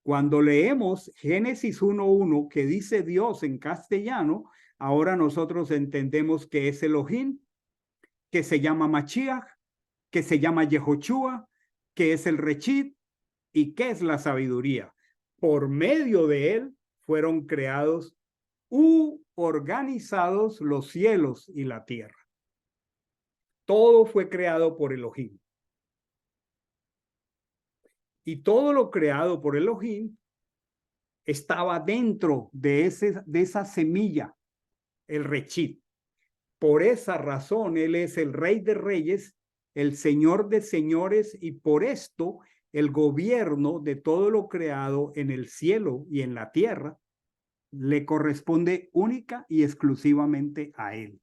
cuando leemos Génesis 1:1 que dice Dios en castellano, ahora nosotros entendemos que es Elohim, que se llama Mashiach, que se llama Yehoshua, que es el Rechid y que es la sabiduría. Por medio de él fueron creados u organizados los cielos y la tierra. Todo fue creado por Elohim. Y todo lo creado por Elohim estaba dentro de esa semilla, el Rechid. Por esa razón, él es el Rey de Reyes, el Señor de Señores, y por esto el gobierno de todo lo creado en el cielo y en la tierra le corresponde única y exclusivamente a él.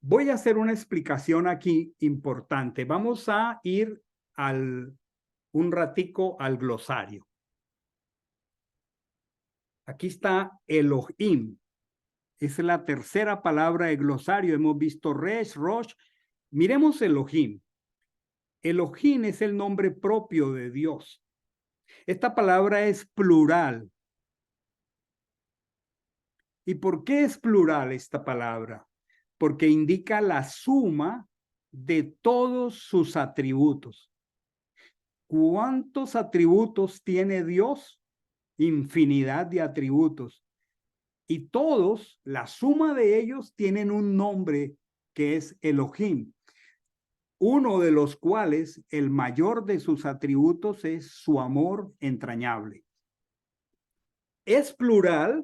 Voy a hacer una explicación aquí importante. Vamos a ir un ratico al glosario. Aquí está Elohim. Esa es la tercera palabra de glosario. Hemos visto Resh, Rosh. Miremos Elohim. Elohim es el nombre propio de Dios. Esta palabra es plural. ¿Y por qué es plural esta palabra? Porque indica la suma de todos sus atributos. ¿Cuántos atributos tiene Dios? Infinidad de atributos. Y todos, la suma de ellos, tienen un nombre que es Elohim. Uno de los cuales, el mayor de sus atributos, es su amor entrañable. Es plural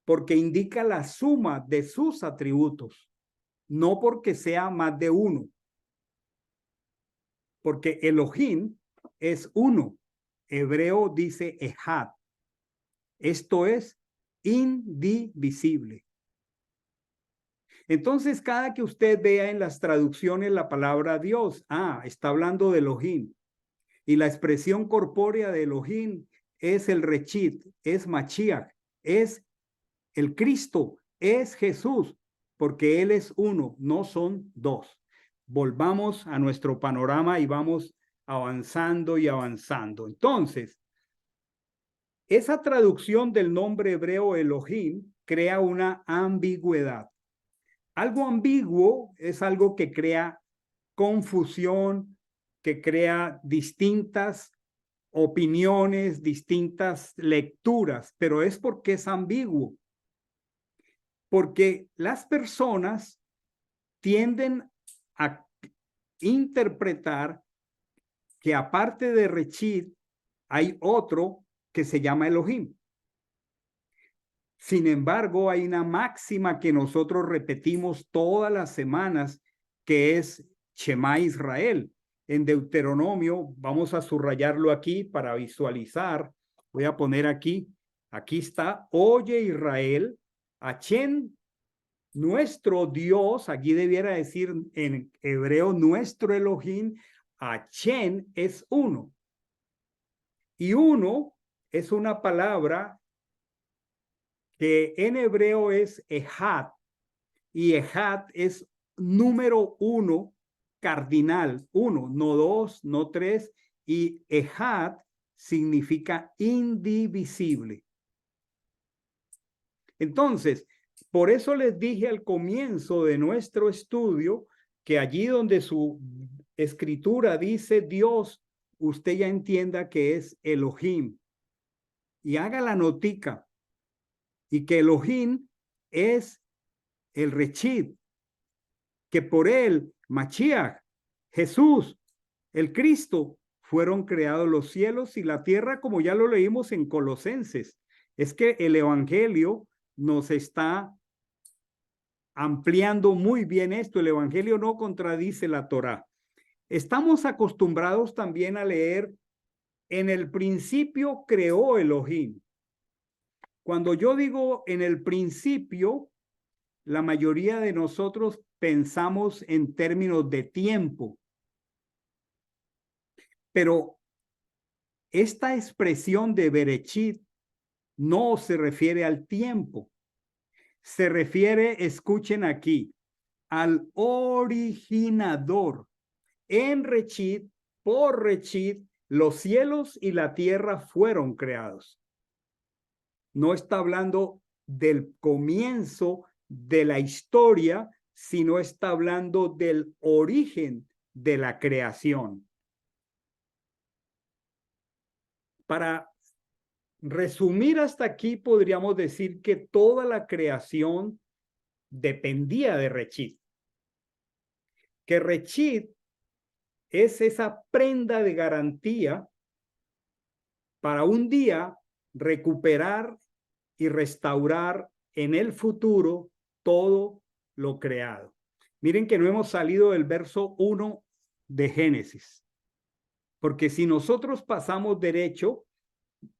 porque indica la suma de sus atributos, no porque sea más de uno. Porque Elohim es uno. Hebreo dice Ejad. Esto es indivisible. Entonces, cada que usted vea en las traducciones la palabra Dios, está hablando de Elohim. Y la expresión corpórea de Elohim es el Rechid, es Mashiach, es el Cristo, es Jesús, porque Él es uno, no son dos. Volvamos a nuestro panorama y vamos avanzando y avanzando. Entonces, esa traducción del nombre hebreo Elohim crea una ambigüedad. Algo ambiguo es algo que crea confusión, que crea distintas opiniones, distintas lecturas, pero es porque es ambiguo. porque las personas tienden a interpretar que aparte de Rechid hay otro que se llama Elohim. Sin embargo, hay una máxima que nosotros repetimos todas las semanas, que es Shema Israel. En Deuteronomio, vamos a subrayarlo aquí para visualizar. Voy a poner aquí está, oye Israel, Hashem, nuestro Dios, aquí debiera decir en hebreo, nuestro Elohim, Hashem es uno. Y uno es una palabra que en hebreo es Ejad, y Ejad es número uno, cardinal, uno, no dos, no tres, y Ejad significa indivisible. Entonces, por eso les dije al comienzo de nuestro estudio que allí donde su escritura dice Dios, usted ya entienda que es Elohim. Y haga la notica. Y que Elohim es el Rechid, que por él, Mashiach, Jesús, el Cristo, fueron creados los cielos y la tierra, como ya lo leímos en Colosenses. Es que el Evangelio nos está ampliando muy bien esto. El Evangelio no contradice la Torá. Estamos acostumbrados también a leer, en el principio creó Elohim. Cuando yo digo en el principio, la mayoría de nosotros pensamos en términos de tiempo. Pero esta expresión de Berechit no se refiere al tiempo. Se refiere, escuchen aquí, al originador. En Rechit, por Rechit, los cielos y la tierra fueron creados. No está hablando del comienzo de la historia, sino está hablando del origen de la creación. Para resumir hasta aquí, podríamos decir que toda la creación dependía de Rechit. Que Rechit es esa prenda de garantía para un día recuperar y restaurar en el futuro todo lo creado. Miren que no hemos salido del verso 1 de Génesis, porque si nosotros pasamos derecho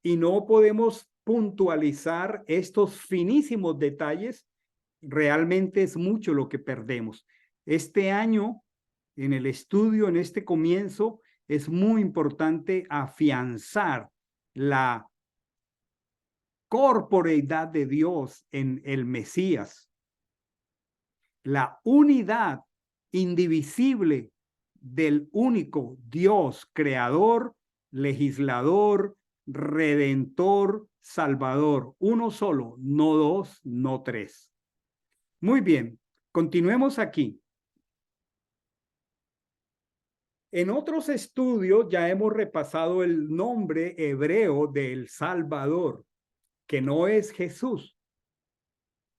y no podemos puntualizar estos finísimos detalles, realmente es mucho lo que perdemos. Este año, en el estudio, en este comienzo, es muy importante afianzar la corporeidad de Dios en el Mesías, la unidad indivisible del único Dios, creador, legislador, redentor, salvador, uno solo, no dos, no tres. Muy bien, continuemos aquí. En otros estudios ya hemos repasado el nombre hebreo del Salvador, que no es Jesús.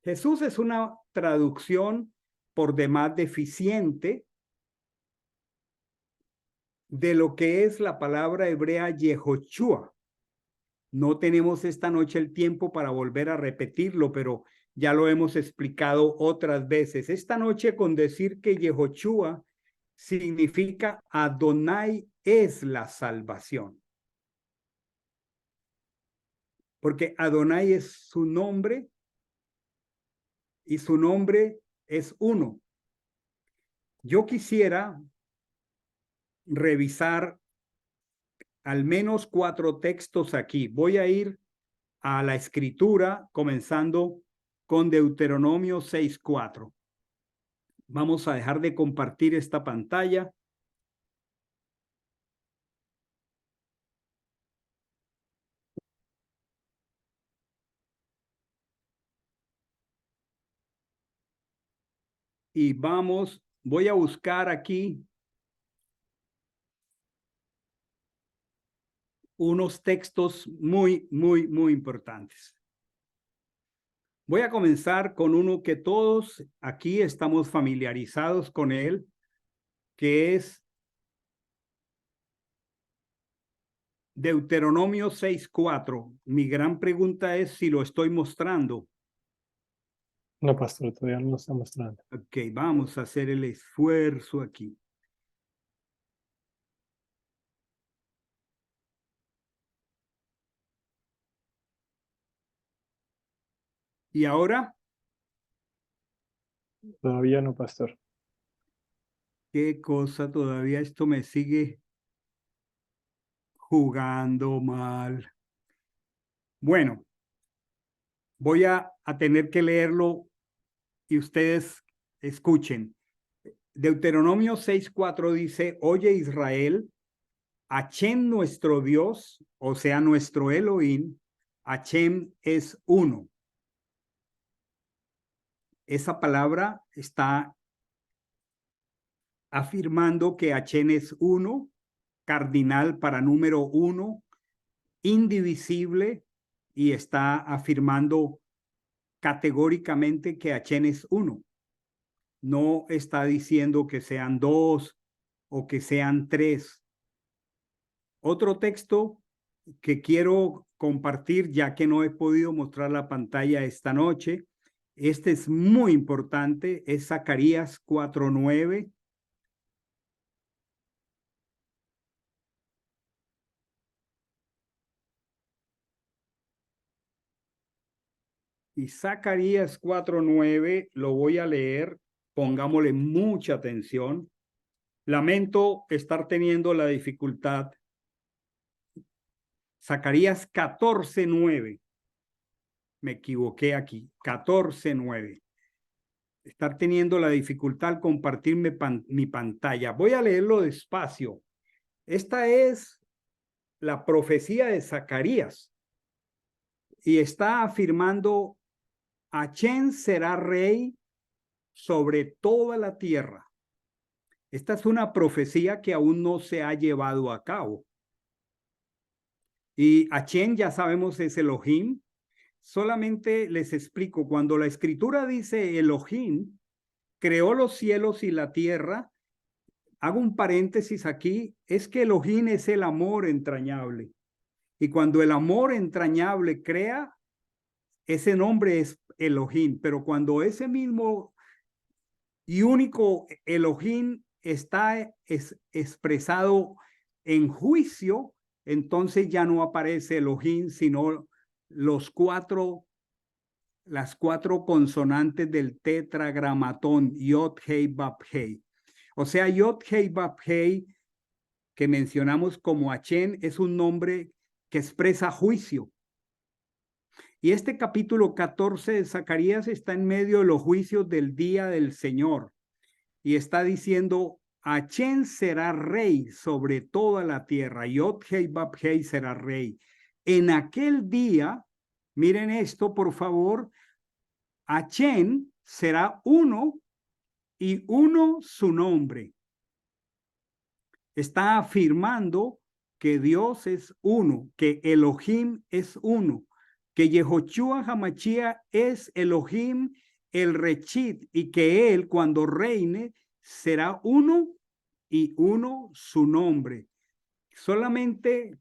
Jesús es una traducción por demás deficiente de lo que es la palabra hebrea Yehoshua. No tenemos esta noche el tiempo para volver a repetirlo, pero ya lo hemos explicado otras veces. Esta noche con decir que Yehoshua significa Adonai es la salvación. Porque Adonai es su nombre y su nombre es uno. Yo quisiera revisar al menos 4 textos aquí. Voy a ir a la escritura comenzando con Deuteronomio 6:4. Vamos a dejar de compartir esta pantalla. Y voy a buscar aquí unos textos muy importantes. Voy a comenzar con uno que todos aquí estamos familiarizados con él, que es Deuteronomio 6:4. Mi gran pregunta es si lo estoy mostrando. No, pastor, todavía no lo está mostrando. Ok, vamos a hacer el esfuerzo aquí. ¿Y ahora? Todavía no, pastor. ¿Qué cosa? Todavía esto me sigue jugando mal. Bueno, voy a tener que leerlo y ustedes escuchen. Deuteronomio 6:4 dice, oye Israel, Hachem nuestro Dios, o sea, nuestro Elohim, Hachem es uno. Esa palabra está afirmando que Hachem es uno, cardinal para número uno, indivisible, y está afirmando categóricamente que Hachem es uno. No está diciendo que sean dos o que sean tres. Otro texto que quiero compartir, ya que no he podido mostrar la pantalla esta noche, este es muy importante, es Zacarías 4:9. Y Zacarías 4:9 lo voy a leer, pongámosle mucha atención. Lamento estar teniendo la dificultad. Zacarías 14:9. Me equivoqué aquí, 14:9. Estar teniendo la dificultad al compartir mi pantalla. Voy a leerlo despacio. Esta es la profecía de Zacarías y está afirmando: Hachem será rey sobre toda la tierra. Esta es una profecía que aún no se ha llevado a cabo. Y Hachem, ya sabemos, es Elohim. Solamente les explico, cuando la escritura dice Elohim creó los cielos y la tierra, hago un paréntesis aquí, es que Elohim es el amor entrañable. Y cuando el amor entrañable crea, ese nombre es Elohim. Pero cuando ese mismo y único Elohim está expresado en juicio, entonces ya no aparece Elohim, sino las cuatro consonantes del tetragramatón, Yod, Hei, Bab, Hei. O sea, Yod, Hei, Bab, Hei, que mencionamos como Hachem, es un nombre que expresa juicio. Y este capítulo 14 de Zacarías está en medio de los juicios del día del Señor. Y está diciendo, Hachem será rey sobre toda la tierra. Yod, Hei, Bab, Hei será rey. En aquel día, miren esto, por favor, Hachem será uno y uno su nombre. Está afirmando que Dios es uno, que Elohim es uno, que Yehoshua Hamashia es Elohim, el Rechit, y que él cuando reine será uno y uno su nombre. Solamente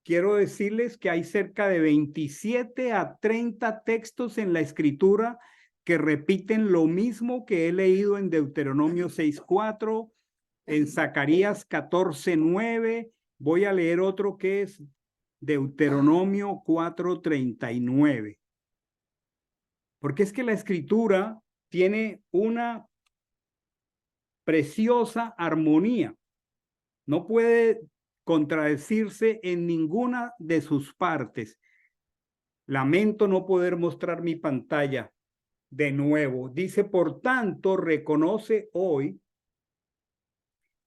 quiero decirles que hay cerca de 27 a 30 textos en la escritura que repiten lo mismo que he leído en Deuteronomio 6:4, en Zacarías 14:9. Voy a leer otro que es Deuteronomio 4:39. Porque es que la escritura tiene una preciosa armonía. No puede contradecirse en ninguna de sus partes. Lamento no poder mostrar mi pantalla de nuevo. Dice, por tanto, reconoce hoy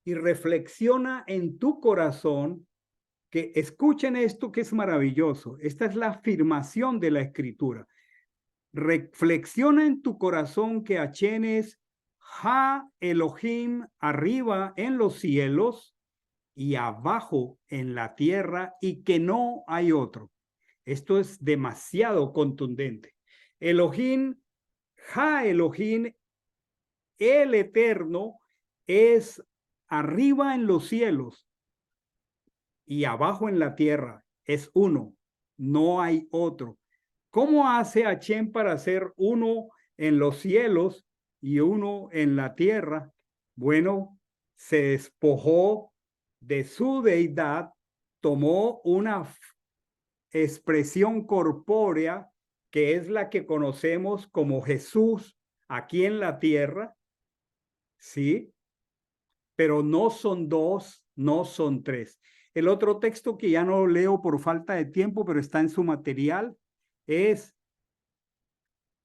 y reflexiona en tu corazón que escuchen esto que es maravilloso. Esta es la afirmación de la escritura. Reflexiona en tu corazón que Hachem es Ha Elohim arriba en los cielos y abajo en la tierra y que no hay otro. Esto es demasiado contundente. Elohim, Ha Elohim, el Eterno, es arriba en los cielos y abajo en la tierra. Es uno, no hay otro. ¿Cómo hace Hashem para ser uno en los cielos y uno en la tierra? Bueno, se despojó de su deidad, tomó una expresión corpórea que es la que conocemos como Jesús aquí en la tierra, ¿sí? Pero no son dos, no son tres. El otro texto que ya no leo por falta de tiempo, pero está en su material, es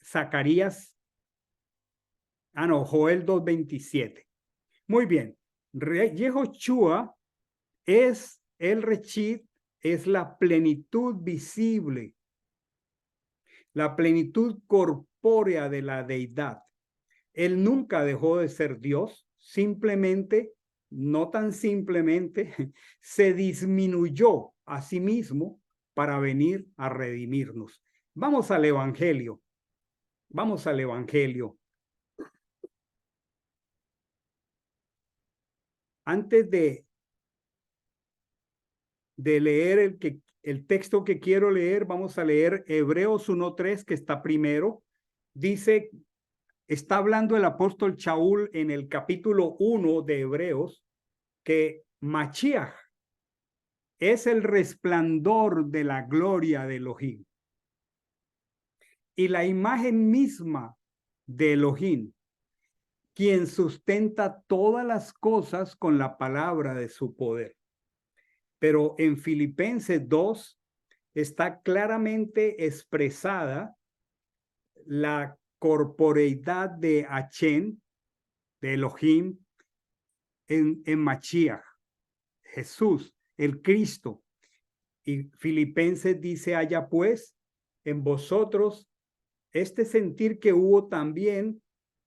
Zacarías, Joel 2:27. Muy bien. Yehoshua es el Rechid, es la plenitud visible, la plenitud corpórea de la deidad. Él nunca dejó de ser Dios, simplemente, no tan simplemente, se disminuyó a sí mismo para venir a redimirnos. Vamos al Evangelio. Vamos al Evangelio. Antes de leer el texto que quiero leer, vamos a leer Hebreos 1:3, que está primero. Dice, está hablando el apóstol Shaul en el capítulo 1 de Hebreos, que Mashiach es el resplandor de la gloria de Elohim y la imagen misma de Elohim, quien sustenta todas las cosas con la palabra de su poder. Pero en Filipenses 2 está claramente expresada la corporeidad de Hashem, de Elohim, en Mashiach, Jesús, el Cristo. Y Filipenses dice, haya pues en vosotros este sentir que hubo también,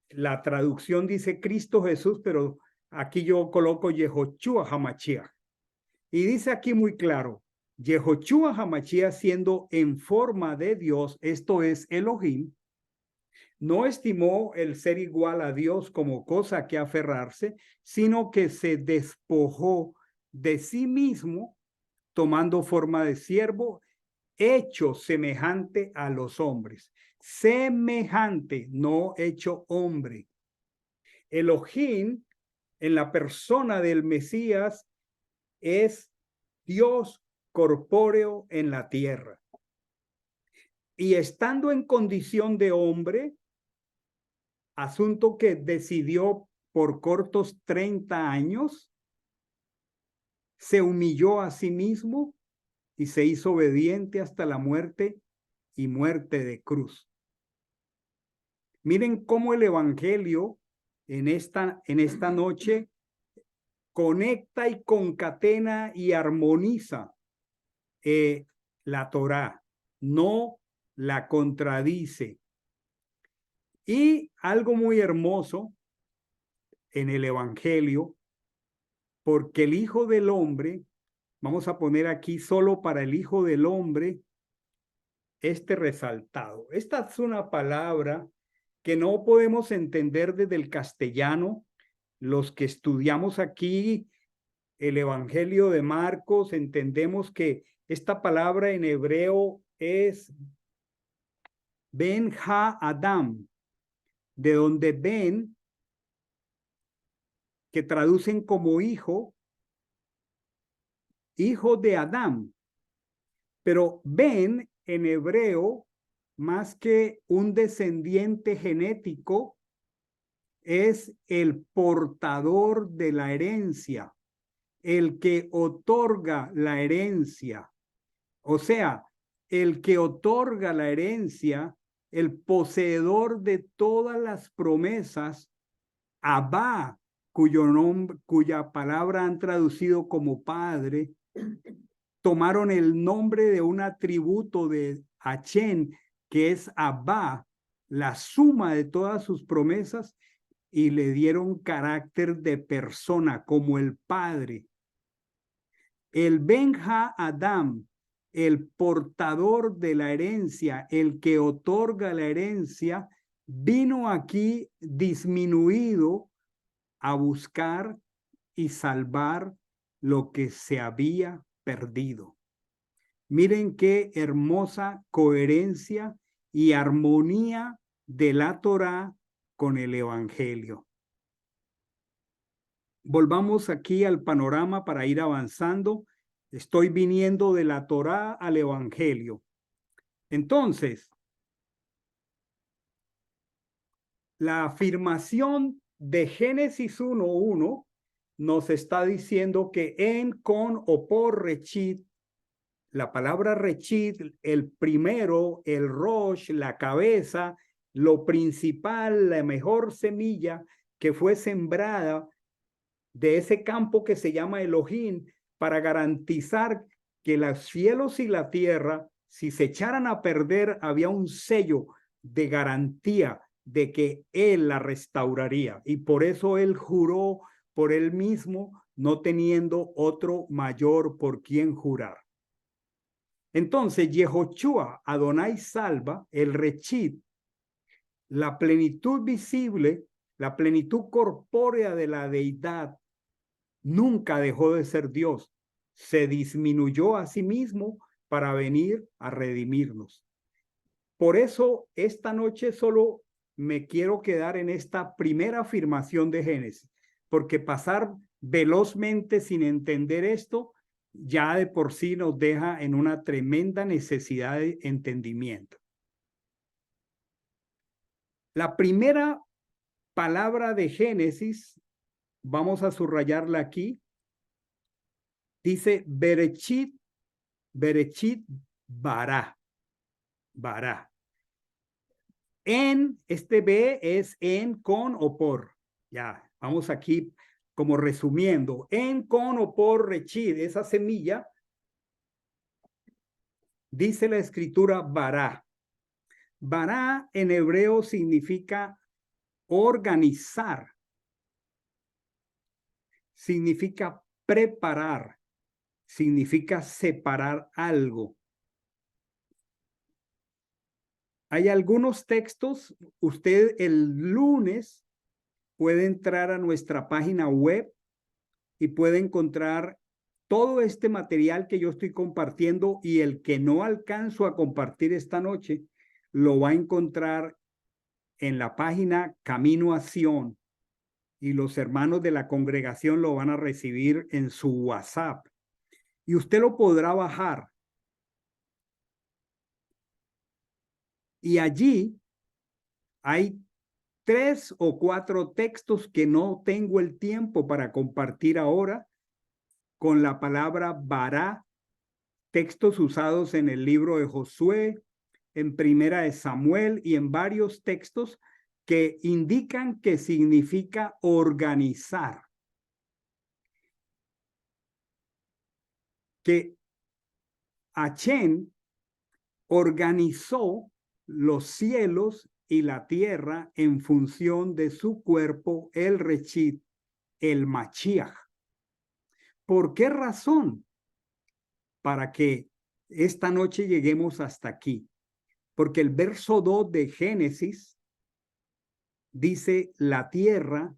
la traducción dice Cristo Jesús, pero aquí yo coloco Yehoshua HaMashiach. Y dice aquí muy claro, Yehoshua HaMashiach siendo en forma de Dios, esto es Elohim, no estimó el ser igual a Dios como cosa que aferrarse, sino que se despojó de sí mismo, tomando forma de siervo, hecho semejante a los hombres. Semejante, no hecho hombre. Elohim, en la persona del Mesías, es Dios corpóreo en la tierra. Y estando en condición de hombre, asunto que decidió por cortos 30 años, se humilló a sí mismo y se hizo obediente hasta la muerte y muerte de cruz. Miren cómo el Evangelio en esta noche conecta y concatena y armoniza la Torá, no la contradice. Y algo muy hermoso en el Evangelio, porque el Hijo del Hombre, vamos a poner aquí solo para el Hijo del Hombre, resaltado. Esta es una palabra que no podemos entender desde el castellano. Los que estudiamos aquí el Evangelio de Marcos, entendemos que esta palabra en hebreo es Ben Ha-Adam, de donde Ben, que traducen como hijo de Adán. Pero Ben en hebreo, más que un descendiente genético, es el portador de la herencia, el que otorga la herencia. O sea, el que otorga la herencia, el poseedor de todas las promesas, Abba, cuya palabra han traducido como padre, tomaron el nombre de un atributo de Hashem, que es Abba, la suma de todas sus promesas, y le dieron carácter de persona como el padre. El Ben Ha-Adam, el portador de la herencia, el que otorga la herencia, vino aquí disminuido a buscar y salvar lo que se había perdido. Miren qué hermosa coherencia y armonía de la Torá con el Evangelio. Volvamos aquí al panorama para ir avanzando. Estoy viniendo de la Torá al Evangelio. Entonces, la afirmación de Génesis 1:1 nos está diciendo que en, con o por Rechit, la palabra Rechit, el primero, el Rosh, la cabeza, lo principal, la mejor semilla que fue sembrada de ese campo que se llama Elohim, para garantizar que los cielos y la tierra, si se echaran a perder, había un sello de garantía de que él la restauraría. Y por eso él juró por él mismo, no teniendo otro mayor por quien jurar. Entonces, Yehoshua, Adonai salva, el Rechit, la plenitud visible, la plenitud corpórea de la deidad, nunca dejó de ser Dios. Se disminuyó a sí mismo para venir a redimirnos. Por eso, esta noche solo me quiero quedar en esta primera afirmación de Génesis, porque pasar velozmente sin entender esto ya de por sí nos deja en una tremenda necesidad de entendimiento. La primera palabra de Génesis, vamos a subrayarla aquí, dice Berechit, Berechit bara, bara. En, este B es en, con o por. Ya, vamos aquí como resumiendo. En, con o por Rechid, esa semilla, dice la escritura bara. Bara en hebreo significa organizar, significa preparar, significa separar algo. Hay algunos textos, usted el lunes puede entrar a nuestra página web y puede encontrar todo este material que yo estoy compartiendo, y el que no alcanzo a compartir esta noche lo va a encontrar en la página Camino a Sion, y los hermanos de la congregación lo van a recibir en su WhatsApp y usted lo podrá bajar. Y allí hay 3 o 4 textos que no tengo el tiempo para compartir ahora, con la palabra bara, textos usados en el libro de Josué, en Primera de Samuel y en varios textos que indican que significa organizar. Que Hachén organizó los cielos y la tierra en función de su cuerpo, el Rechit, el Mashiach. ¿Por qué razón? Para que esta noche lleguemos hasta aquí. Porque el verso 2 de Génesis dice: la tierra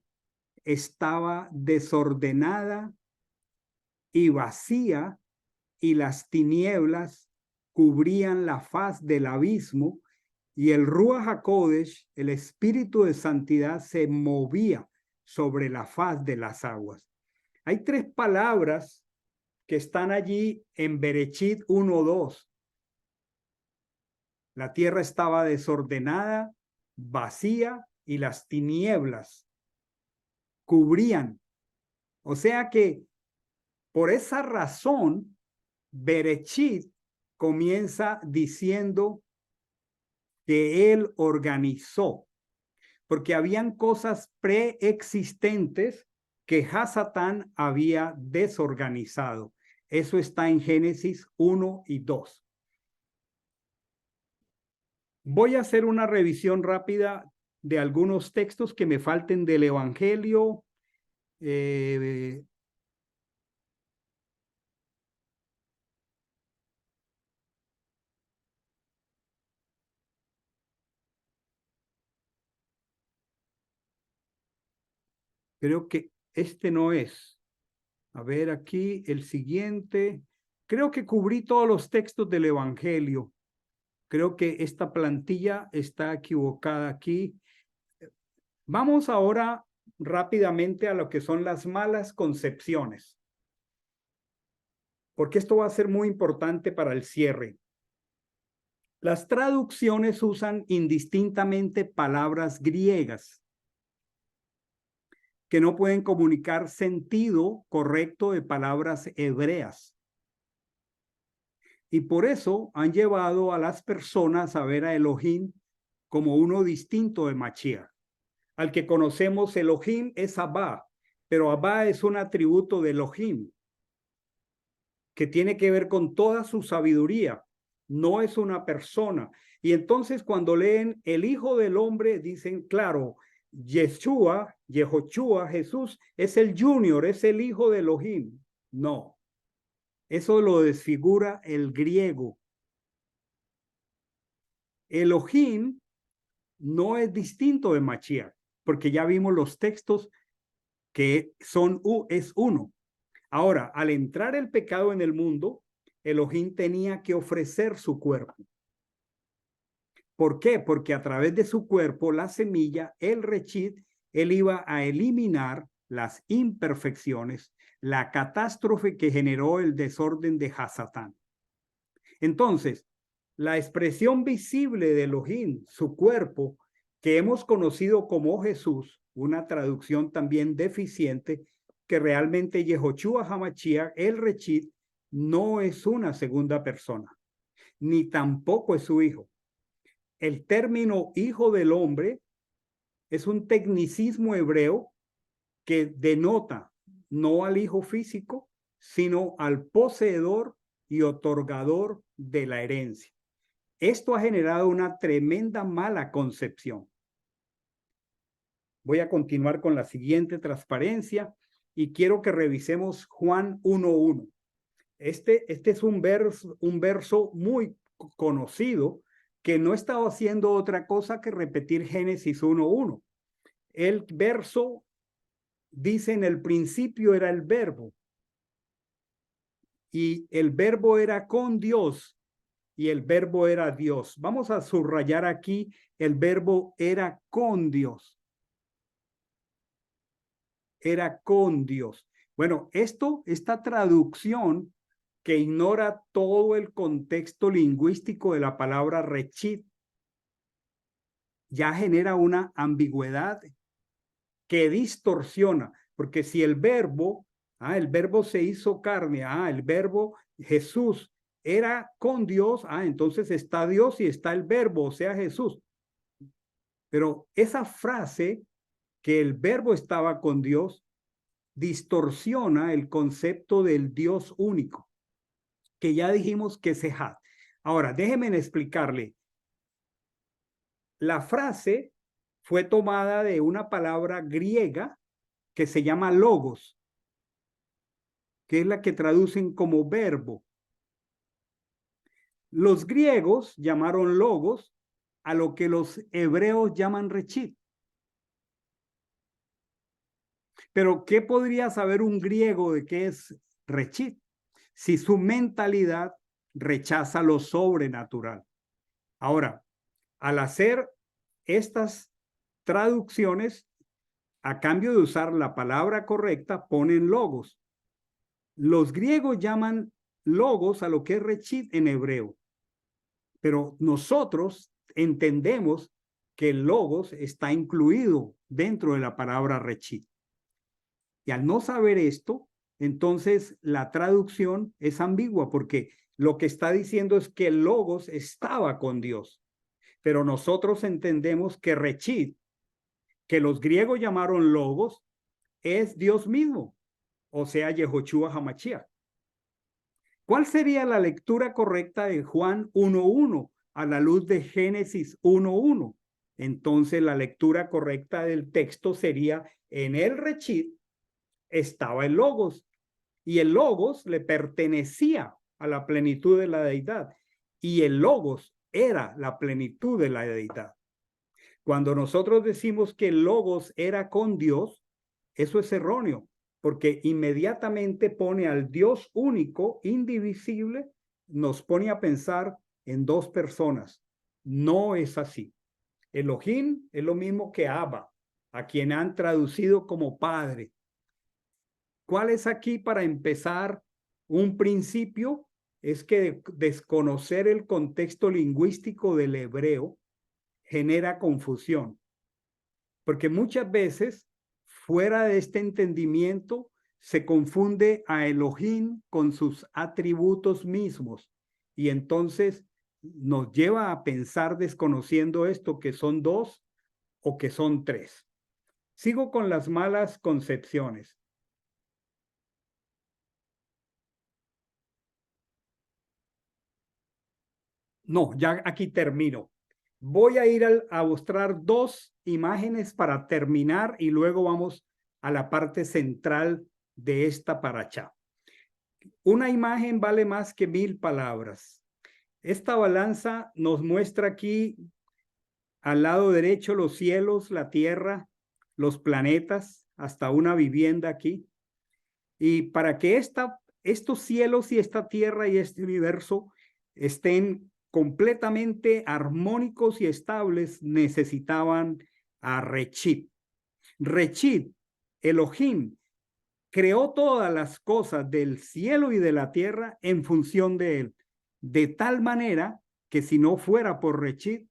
estaba desordenada y vacía, y las tinieblas cubrían la faz del abismo, y el Ruach HaKodesh, el Espíritu de Santidad, se movía sobre la faz de las aguas. Hay 3 palabras que están allí en Berechit 1:2. La tierra estaba desordenada, vacía, y las tinieblas cubrían. O sea que por esa razón, Berechit comienza diciendo que él organizó, porque habían cosas preexistentes que Hasatán había desorganizado. Eso está en Génesis 1 y 2. Voy a hacer una revisión rápida de algunos textos que me falten del Evangelio. Creo que este no es. A ver aquí, el siguiente. Creo que cubrí todos los textos del Evangelio. Creo que esta plantilla está equivocada aquí. Vamos ahora rápidamente a lo que son las malas concepciones, porque esto va a ser muy importante para el cierre. Las traducciones usan indistintamente palabras griegas que no pueden comunicar sentido correcto de palabras hebreas. Y por eso han llevado a las personas a ver a Elohim como uno distinto de Mashiach. Al que conocemos, Elohim es Abba, pero Abba es un atributo de Elohim que tiene que ver con toda su sabiduría, no es una persona. Y entonces cuando leen el Hijo del Hombre, dicen, claro, Yeshua, Yehoshua, Jesús, es el Junior, es el Hijo de Elohim. No, eso lo desfigura el griego. Elohim no es distinto de Mashiach, porque ya vimos los textos que es uno. Ahora, al entrar el pecado en el mundo, Elohim tenía que ofrecer su cuerpo. ¿Por qué? Porque a través de su cuerpo, la semilla, el rechit, él iba a eliminar las imperfecciones, la catástrofe que generó el desorden de Hasatán. Entonces, la expresión visible de Elohim, su cuerpo, que hemos conocido como Jesús, una traducción también deficiente, que realmente Yehoshua HaMashiach, el Rechit, no es una segunda persona, ni tampoco es su hijo. El término hijo del hombre es un tecnicismo hebreo que denota no al hijo físico, sino al poseedor y otorgador de la herencia. Esto ha generado una tremenda mala concepción. Voy a continuar con la siguiente transparencia y quiero que revisemos Juan 1:1. Este es un verso muy conocido que no estaba haciendo otra cosa que repetir Génesis 1:1. El verso dice: en el principio era el verbo, y el verbo era con Dios, y el verbo era Dios. Vamos a subrayar aquí, el verbo era con Dios. Era con Dios. Bueno, esta traducción que ignora todo el contexto lingüístico de la palabra rechit, ya genera una ambigüedad que distorsiona, porque si el verbo se hizo carne, el verbo Jesús era con Dios, entonces está Dios y está el verbo, o sea, Jesús. Pero esa frase, que el verbo estaba con Dios, distorsiona el concepto del Dios único, que ya dijimos que es Ejad. Ahora, déjenme explicarle. La frase fue tomada de una palabra griega que se llama logos, que es la que traducen como verbo. Los griegos llamaron logos a lo que los hebreos llaman rechit. Pero ¿qué podría saber un griego de qué es rechit si su mentalidad rechaza lo sobrenatural? Ahora, al hacer estas traducciones, a cambio de usar la palabra correcta, ponen logos. Los griegos llaman logos a lo que es rechit en hebreo, pero nosotros entendemos que el logos está incluido dentro de la palabra rechit. Y al no saber esto, entonces la traducción es ambigua, porque lo que está diciendo es que el logos estaba con Dios. Pero nosotros entendemos que rechit, que los griegos llamaron logos, es Dios mismo, o sea, Yehoshua HaMashiach. ¿Cuál sería la lectura correcta de Juan 1:1 a la luz de Génesis 1:1? Entonces la lectura correcta del texto sería: en el rechit estaba el logos, y el logos le pertenecía a la plenitud de la deidad, y el logos era la plenitud de la deidad. Cuando nosotros decimos que el logos era con Dios, Eso es erróneo, porque inmediatamente pone al Dios único, indivisible, nos pone a pensar en dos personas. No es así. Elohim es lo mismo que Abba, a quien han traducido como Padre. ¿Cuál es aquí para empezar un principio? Es que desconocer el contexto lingüístico del hebreo genera confusión, porque muchas veces fuera de este entendimiento se confunde a Elohim con sus atributos mismos y entonces nos lleva a pensar, desconociendo esto, que son dos o que son tres. Sigo con las malas concepciones. No, ya aquí termino. Voy a ir a mostrar dos imágenes para terminar y luego vamos a la parte central de esta paracha. Una imagen vale más que 1000 palabras. Esta balanza nos muestra aquí al lado derecho los cielos, la tierra, los planetas, hasta una vivienda aquí. Y para que estos cielos y esta tierra y este universo estén completamente armónicos y estables, necesitaban a Rechit. Rechit, Elohim, creó todas las cosas del cielo y de la tierra en función de él, de tal manera que si no fuera por Rechit,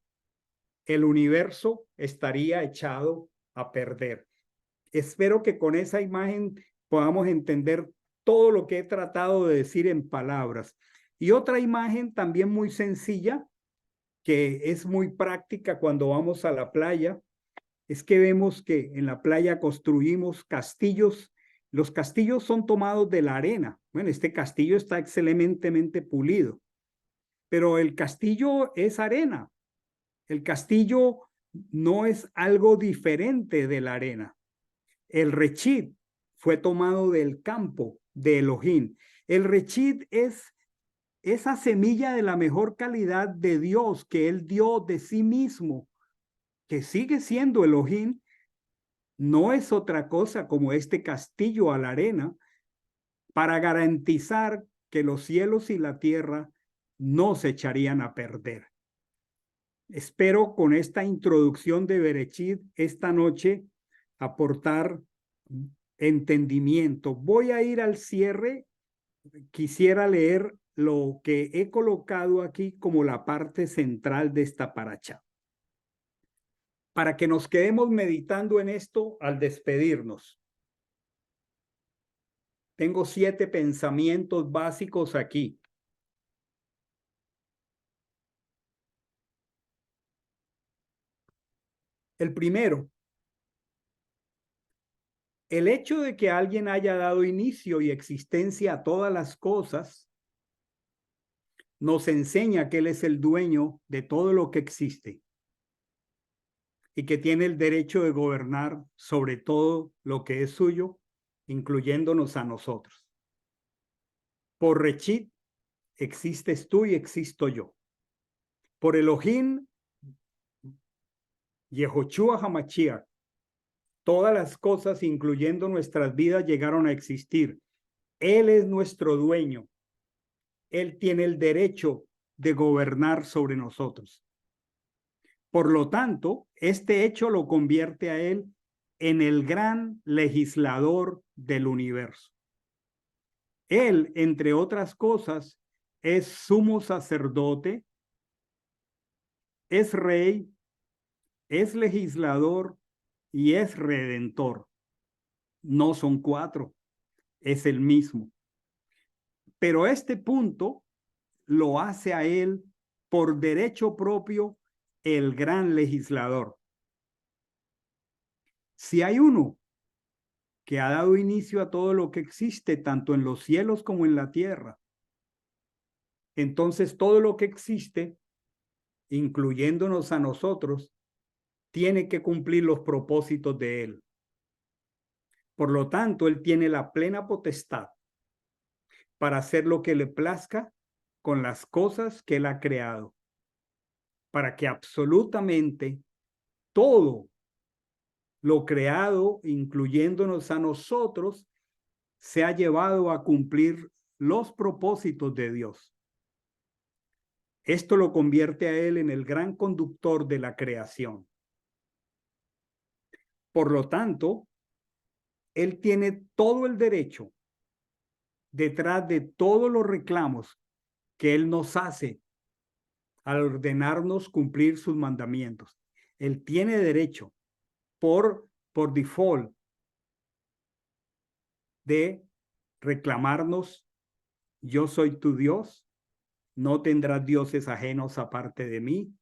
el universo estaría echado a perder. Espero que con esa imagen podamos entender todo lo que he tratado de decir en palabras. Y otra imagen también muy sencilla, que es muy práctica cuando vamos a la playa, es que vemos que en la playa construimos castillos. Los castillos son tomados de la arena. Bueno, este castillo está excelentemente pulido, pero el castillo es arena. El castillo no es algo diferente de la arena. El rechid fue tomado del campo de Elohim. El rechid es esa semilla de la mejor calidad de Dios que él dio de sí mismo, que sigue siendo Elohim. No es otra cosa como este castillo a la arena para garantizar que los cielos y la tierra no se echarían a perder. Espero con esta introducción de Berechit esta noche aportar entendimiento. Voy a ir al cierre. Quisiera leer lo que he colocado aquí como la parte central de esta paracha, para que nos quedemos meditando en esto al despedirnos. Tengo 7 pensamientos básicos aquí. El primero, el hecho de que alguien haya dado inicio y existencia a todas las cosas nos enseña que Él es el dueño de todo lo que existe y que tiene el derecho de gobernar sobre todo lo que es suyo, incluyéndonos a nosotros. Por Rechit existes tú y existo yo. Por Elohim, Yehoshua HaMashiach, todas las cosas, incluyendo nuestras vidas, llegaron a existir. Él es nuestro dueño. Él tiene el derecho de gobernar sobre nosotros. Por lo tanto, este hecho lo convierte a él en el gran legislador del universo. Él, entre otras cosas, es sumo sacerdote, es rey, es legislador y es redentor. No son 4, es el mismo. Pero este punto lo hace a él por derecho propio el gran legislador. Si hay uno que ha dado inicio a todo lo que existe, tanto en los cielos como en la tierra, entonces todo lo que existe, incluyéndonos a nosotros, tiene que cumplir los propósitos de él. Por lo tanto, él tiene la plena potestad para hacer lo que le plazca con las cosas que él ha creado, para que absolutamente todo lo creado, incluyéndonos a nosotros, se ha llevado a cumplir los propósitos de Dios. Esto lo convierte a él en el gran conductor de la creación. Por lo tanto, él tiene todo el derecho detrás de todos los reclamos que él nos hace al ordenarnos cumplir sus mandamientos. Él tiene derecho por default de reclamarnos: yo soy tu Dios, no tendrás dioses ajenos aparte de mí,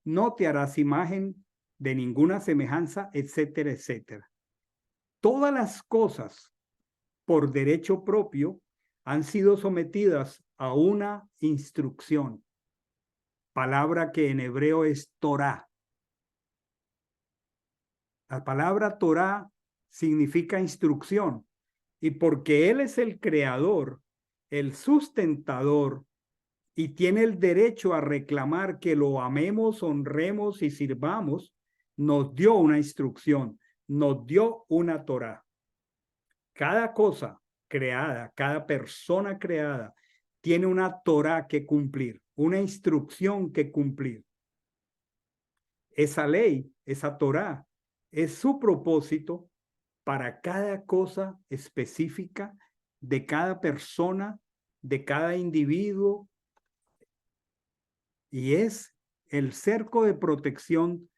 no te harás imagen de ninguna semejanza, etcétera, etcétera. Todas las cosas por derecho propio han sido sometidas a una instrucción, palabra que en hebreo es Torá. La palabra Torá significa instrucción, y porque Él es el creador, el sustentador, y tiene el derecho a reclamar que lo amemos, honremos y sirvamos, nos dio una instrucción, nos dio una Torá. Cada cosa creada, cada persona creada, tiene una Torá que cumplir, una instrucción que cumplir. Esa ley, esa Torá, es su propósito para cada cosa específica de cada persona, de cada individuo, y es el cerco de protección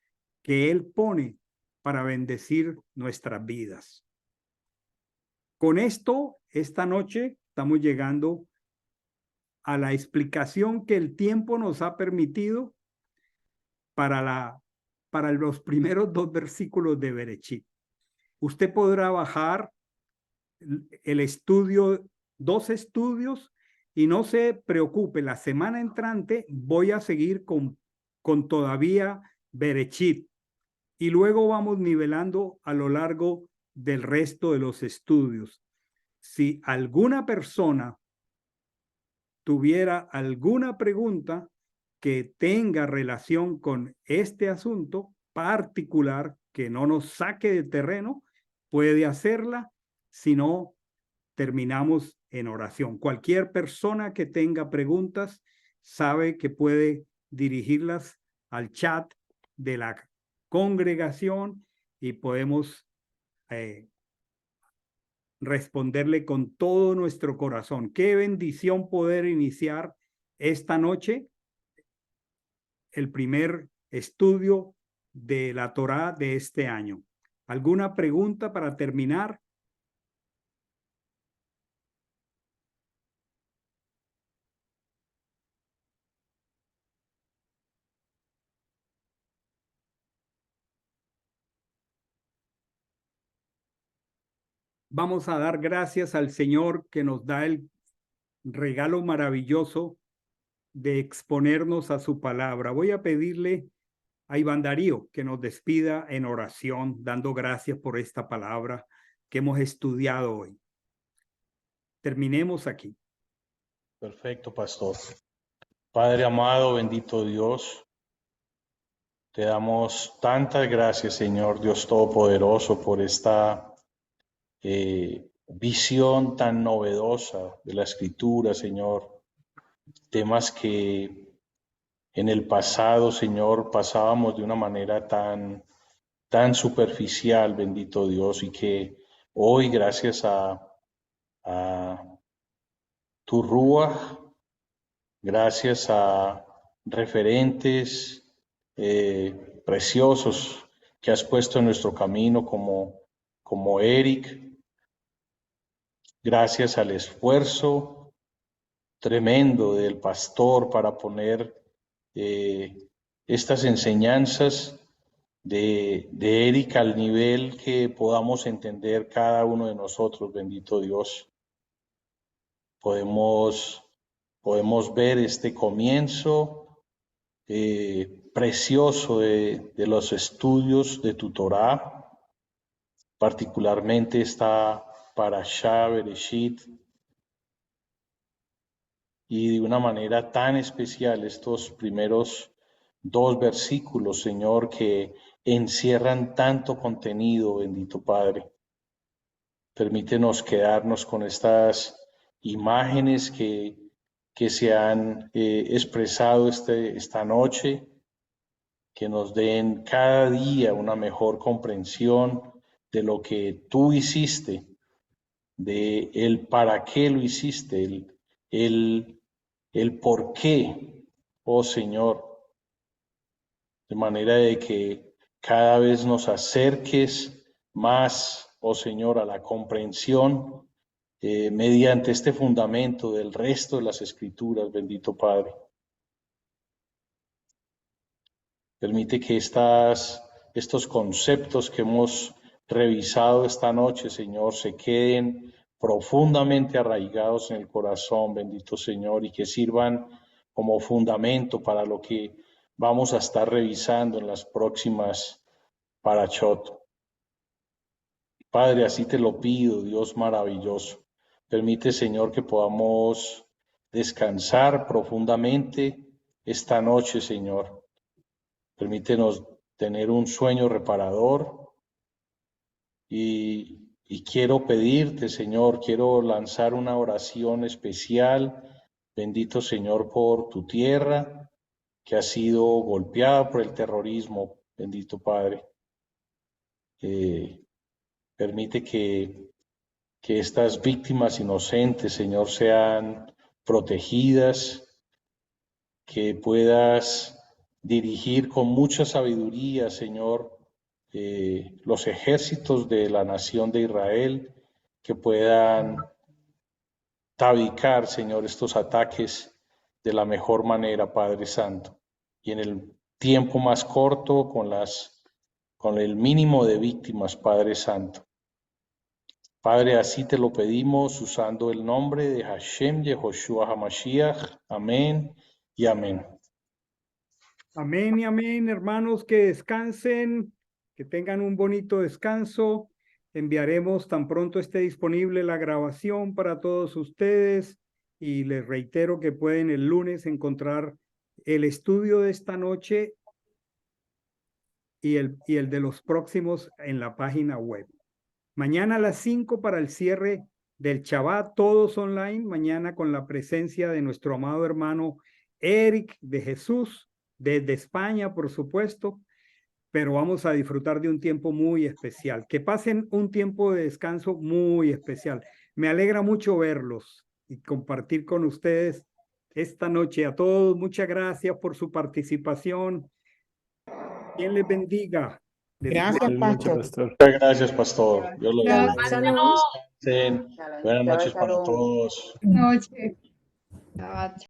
que Él pone para bendecir nuestras vidas. Con esto, esta noche estamos llegando a la explicación que el tiempo nos ha permitido para los primeros 2 versículos de Berechit. Usted podrá bajar el estudio, 2 estudios, y no se preocupe, la semana entrante voy a seguir con todavía Berechit, y luego vamos nivelando a lo largo del resto de los estudios. Si alguna persona tuviera alguna pregunta que tenga relación con este asunto particular, que no nos saque de terreno, puede hacerla. Si no, terminamos en oración. Cualquier persona que tenga preguntas sabe que puede dirigirlas al chat de la congregación y podemos responderle con todo nuestro corazón. Qué bendición poder iniciar esta noche el primer estudio de la Torá de este año. ¿Alguna pregunta para terminar? Vamos a dar gracias al Señor que nos da el regalo maravilloso de exponernos a su palabra. Voy a pedirle a Iván Darío que nos despida en oración, dando gracias por esta palabra que hemos estudiado hoy. Terminemos aquí. Perfecto, pastor. Padre amado, bendito Dios, te damos tantas gracias, Señor Dios Todopoderoso, por esta visión tan novedosa de la Escritura, Señor. Temas que en el pasado, Señor, pasábamos de una manera tan superficial, bendito Dios, y que hoy, gracias a tu Ruaj, gracias a referentes preciosos que has puesto en nuestro camino como Eric, gracias al esfuerzo tremendo del pastor para poner estas enseñanzas de Eric al nivel que podamos entender cada uno de nosotros, bendito Dios. Podemos ver este comienzo precioso de los estudios de tu Torá, particularmente esta Parashá Bereshit, y de una manera tan especial estos primeros 2 versículos, Señor, que encierran tanto contenido, bendito Padre. Permítenos quedarnos con estas imágenes que se han expresado esta noche, que nos den cada día una mejor comprensión de lo que tú hiciste, de el para qué lo hiciste, el por qué, oh Señor, de manera de que cada vez nos acerques más, oh Señor, a la comprensión mediante este fundamento del resto de las Escrituras, bendito Padre. Permite que estos conceptos que hemos revisado esta noche, Señor, se queden profundamente arraigados en el corazón, bendito Señor, y que sirvan como fundamento para lo que vamos a estar revisando en las próximas parashot. Padre, así te lo pido, Dios maravilloso. Permite, Señor, que podamos descansar profundamente esta noche, Señor. Permítenos tener un sueño reparador y quiero pedirte, Señor, quiero lanzar una oración especial, bendito Señor, por tu tierra que ha sido golpeada por el terrorismo, bendito Padre. Permite que estas víctimas inocentes, Señor, sean protegidas, que puedas dirigir con mucha sabiduría, Señor, los ejércitos de la nación de Israel, que puedan tabicar, Señor, estos ataques de la mejor manera, Padre Santo, y en el tiempo más corto, con el mínimo de víctimas, Padre Santo. Padre, así te lo pedimos usando el nombre de Hashem Yehoshua HaMashiach. Amén y amén. Amén y amén, hermanos, que descansen, que tengan un bonito descanso. Enviaremos tan pronto esté disponible la grabación para todos ustedes y les reitero que pueden el lunes encontrar el estudio de esta noche y el de los próximos en la página web. Mañana a las 5 para el cierre del Shabbat, todos online, mañana con la presencia de nuestro amado hermano Eric de Jesús, desde España, por supuesto, pero vamos a disfrutar de un tiempo muy especial. Que pasen un tiempo de descanso muy especial. Me alegra mucho verlos y compartir con ustedes esta noche. A todos, muchas gracias por su participación. Dios les bendiga. Gracias, pastor. Muchas gracias, pastor. Dios los Gracias. bendiga. Buenas noches para todos. Noche.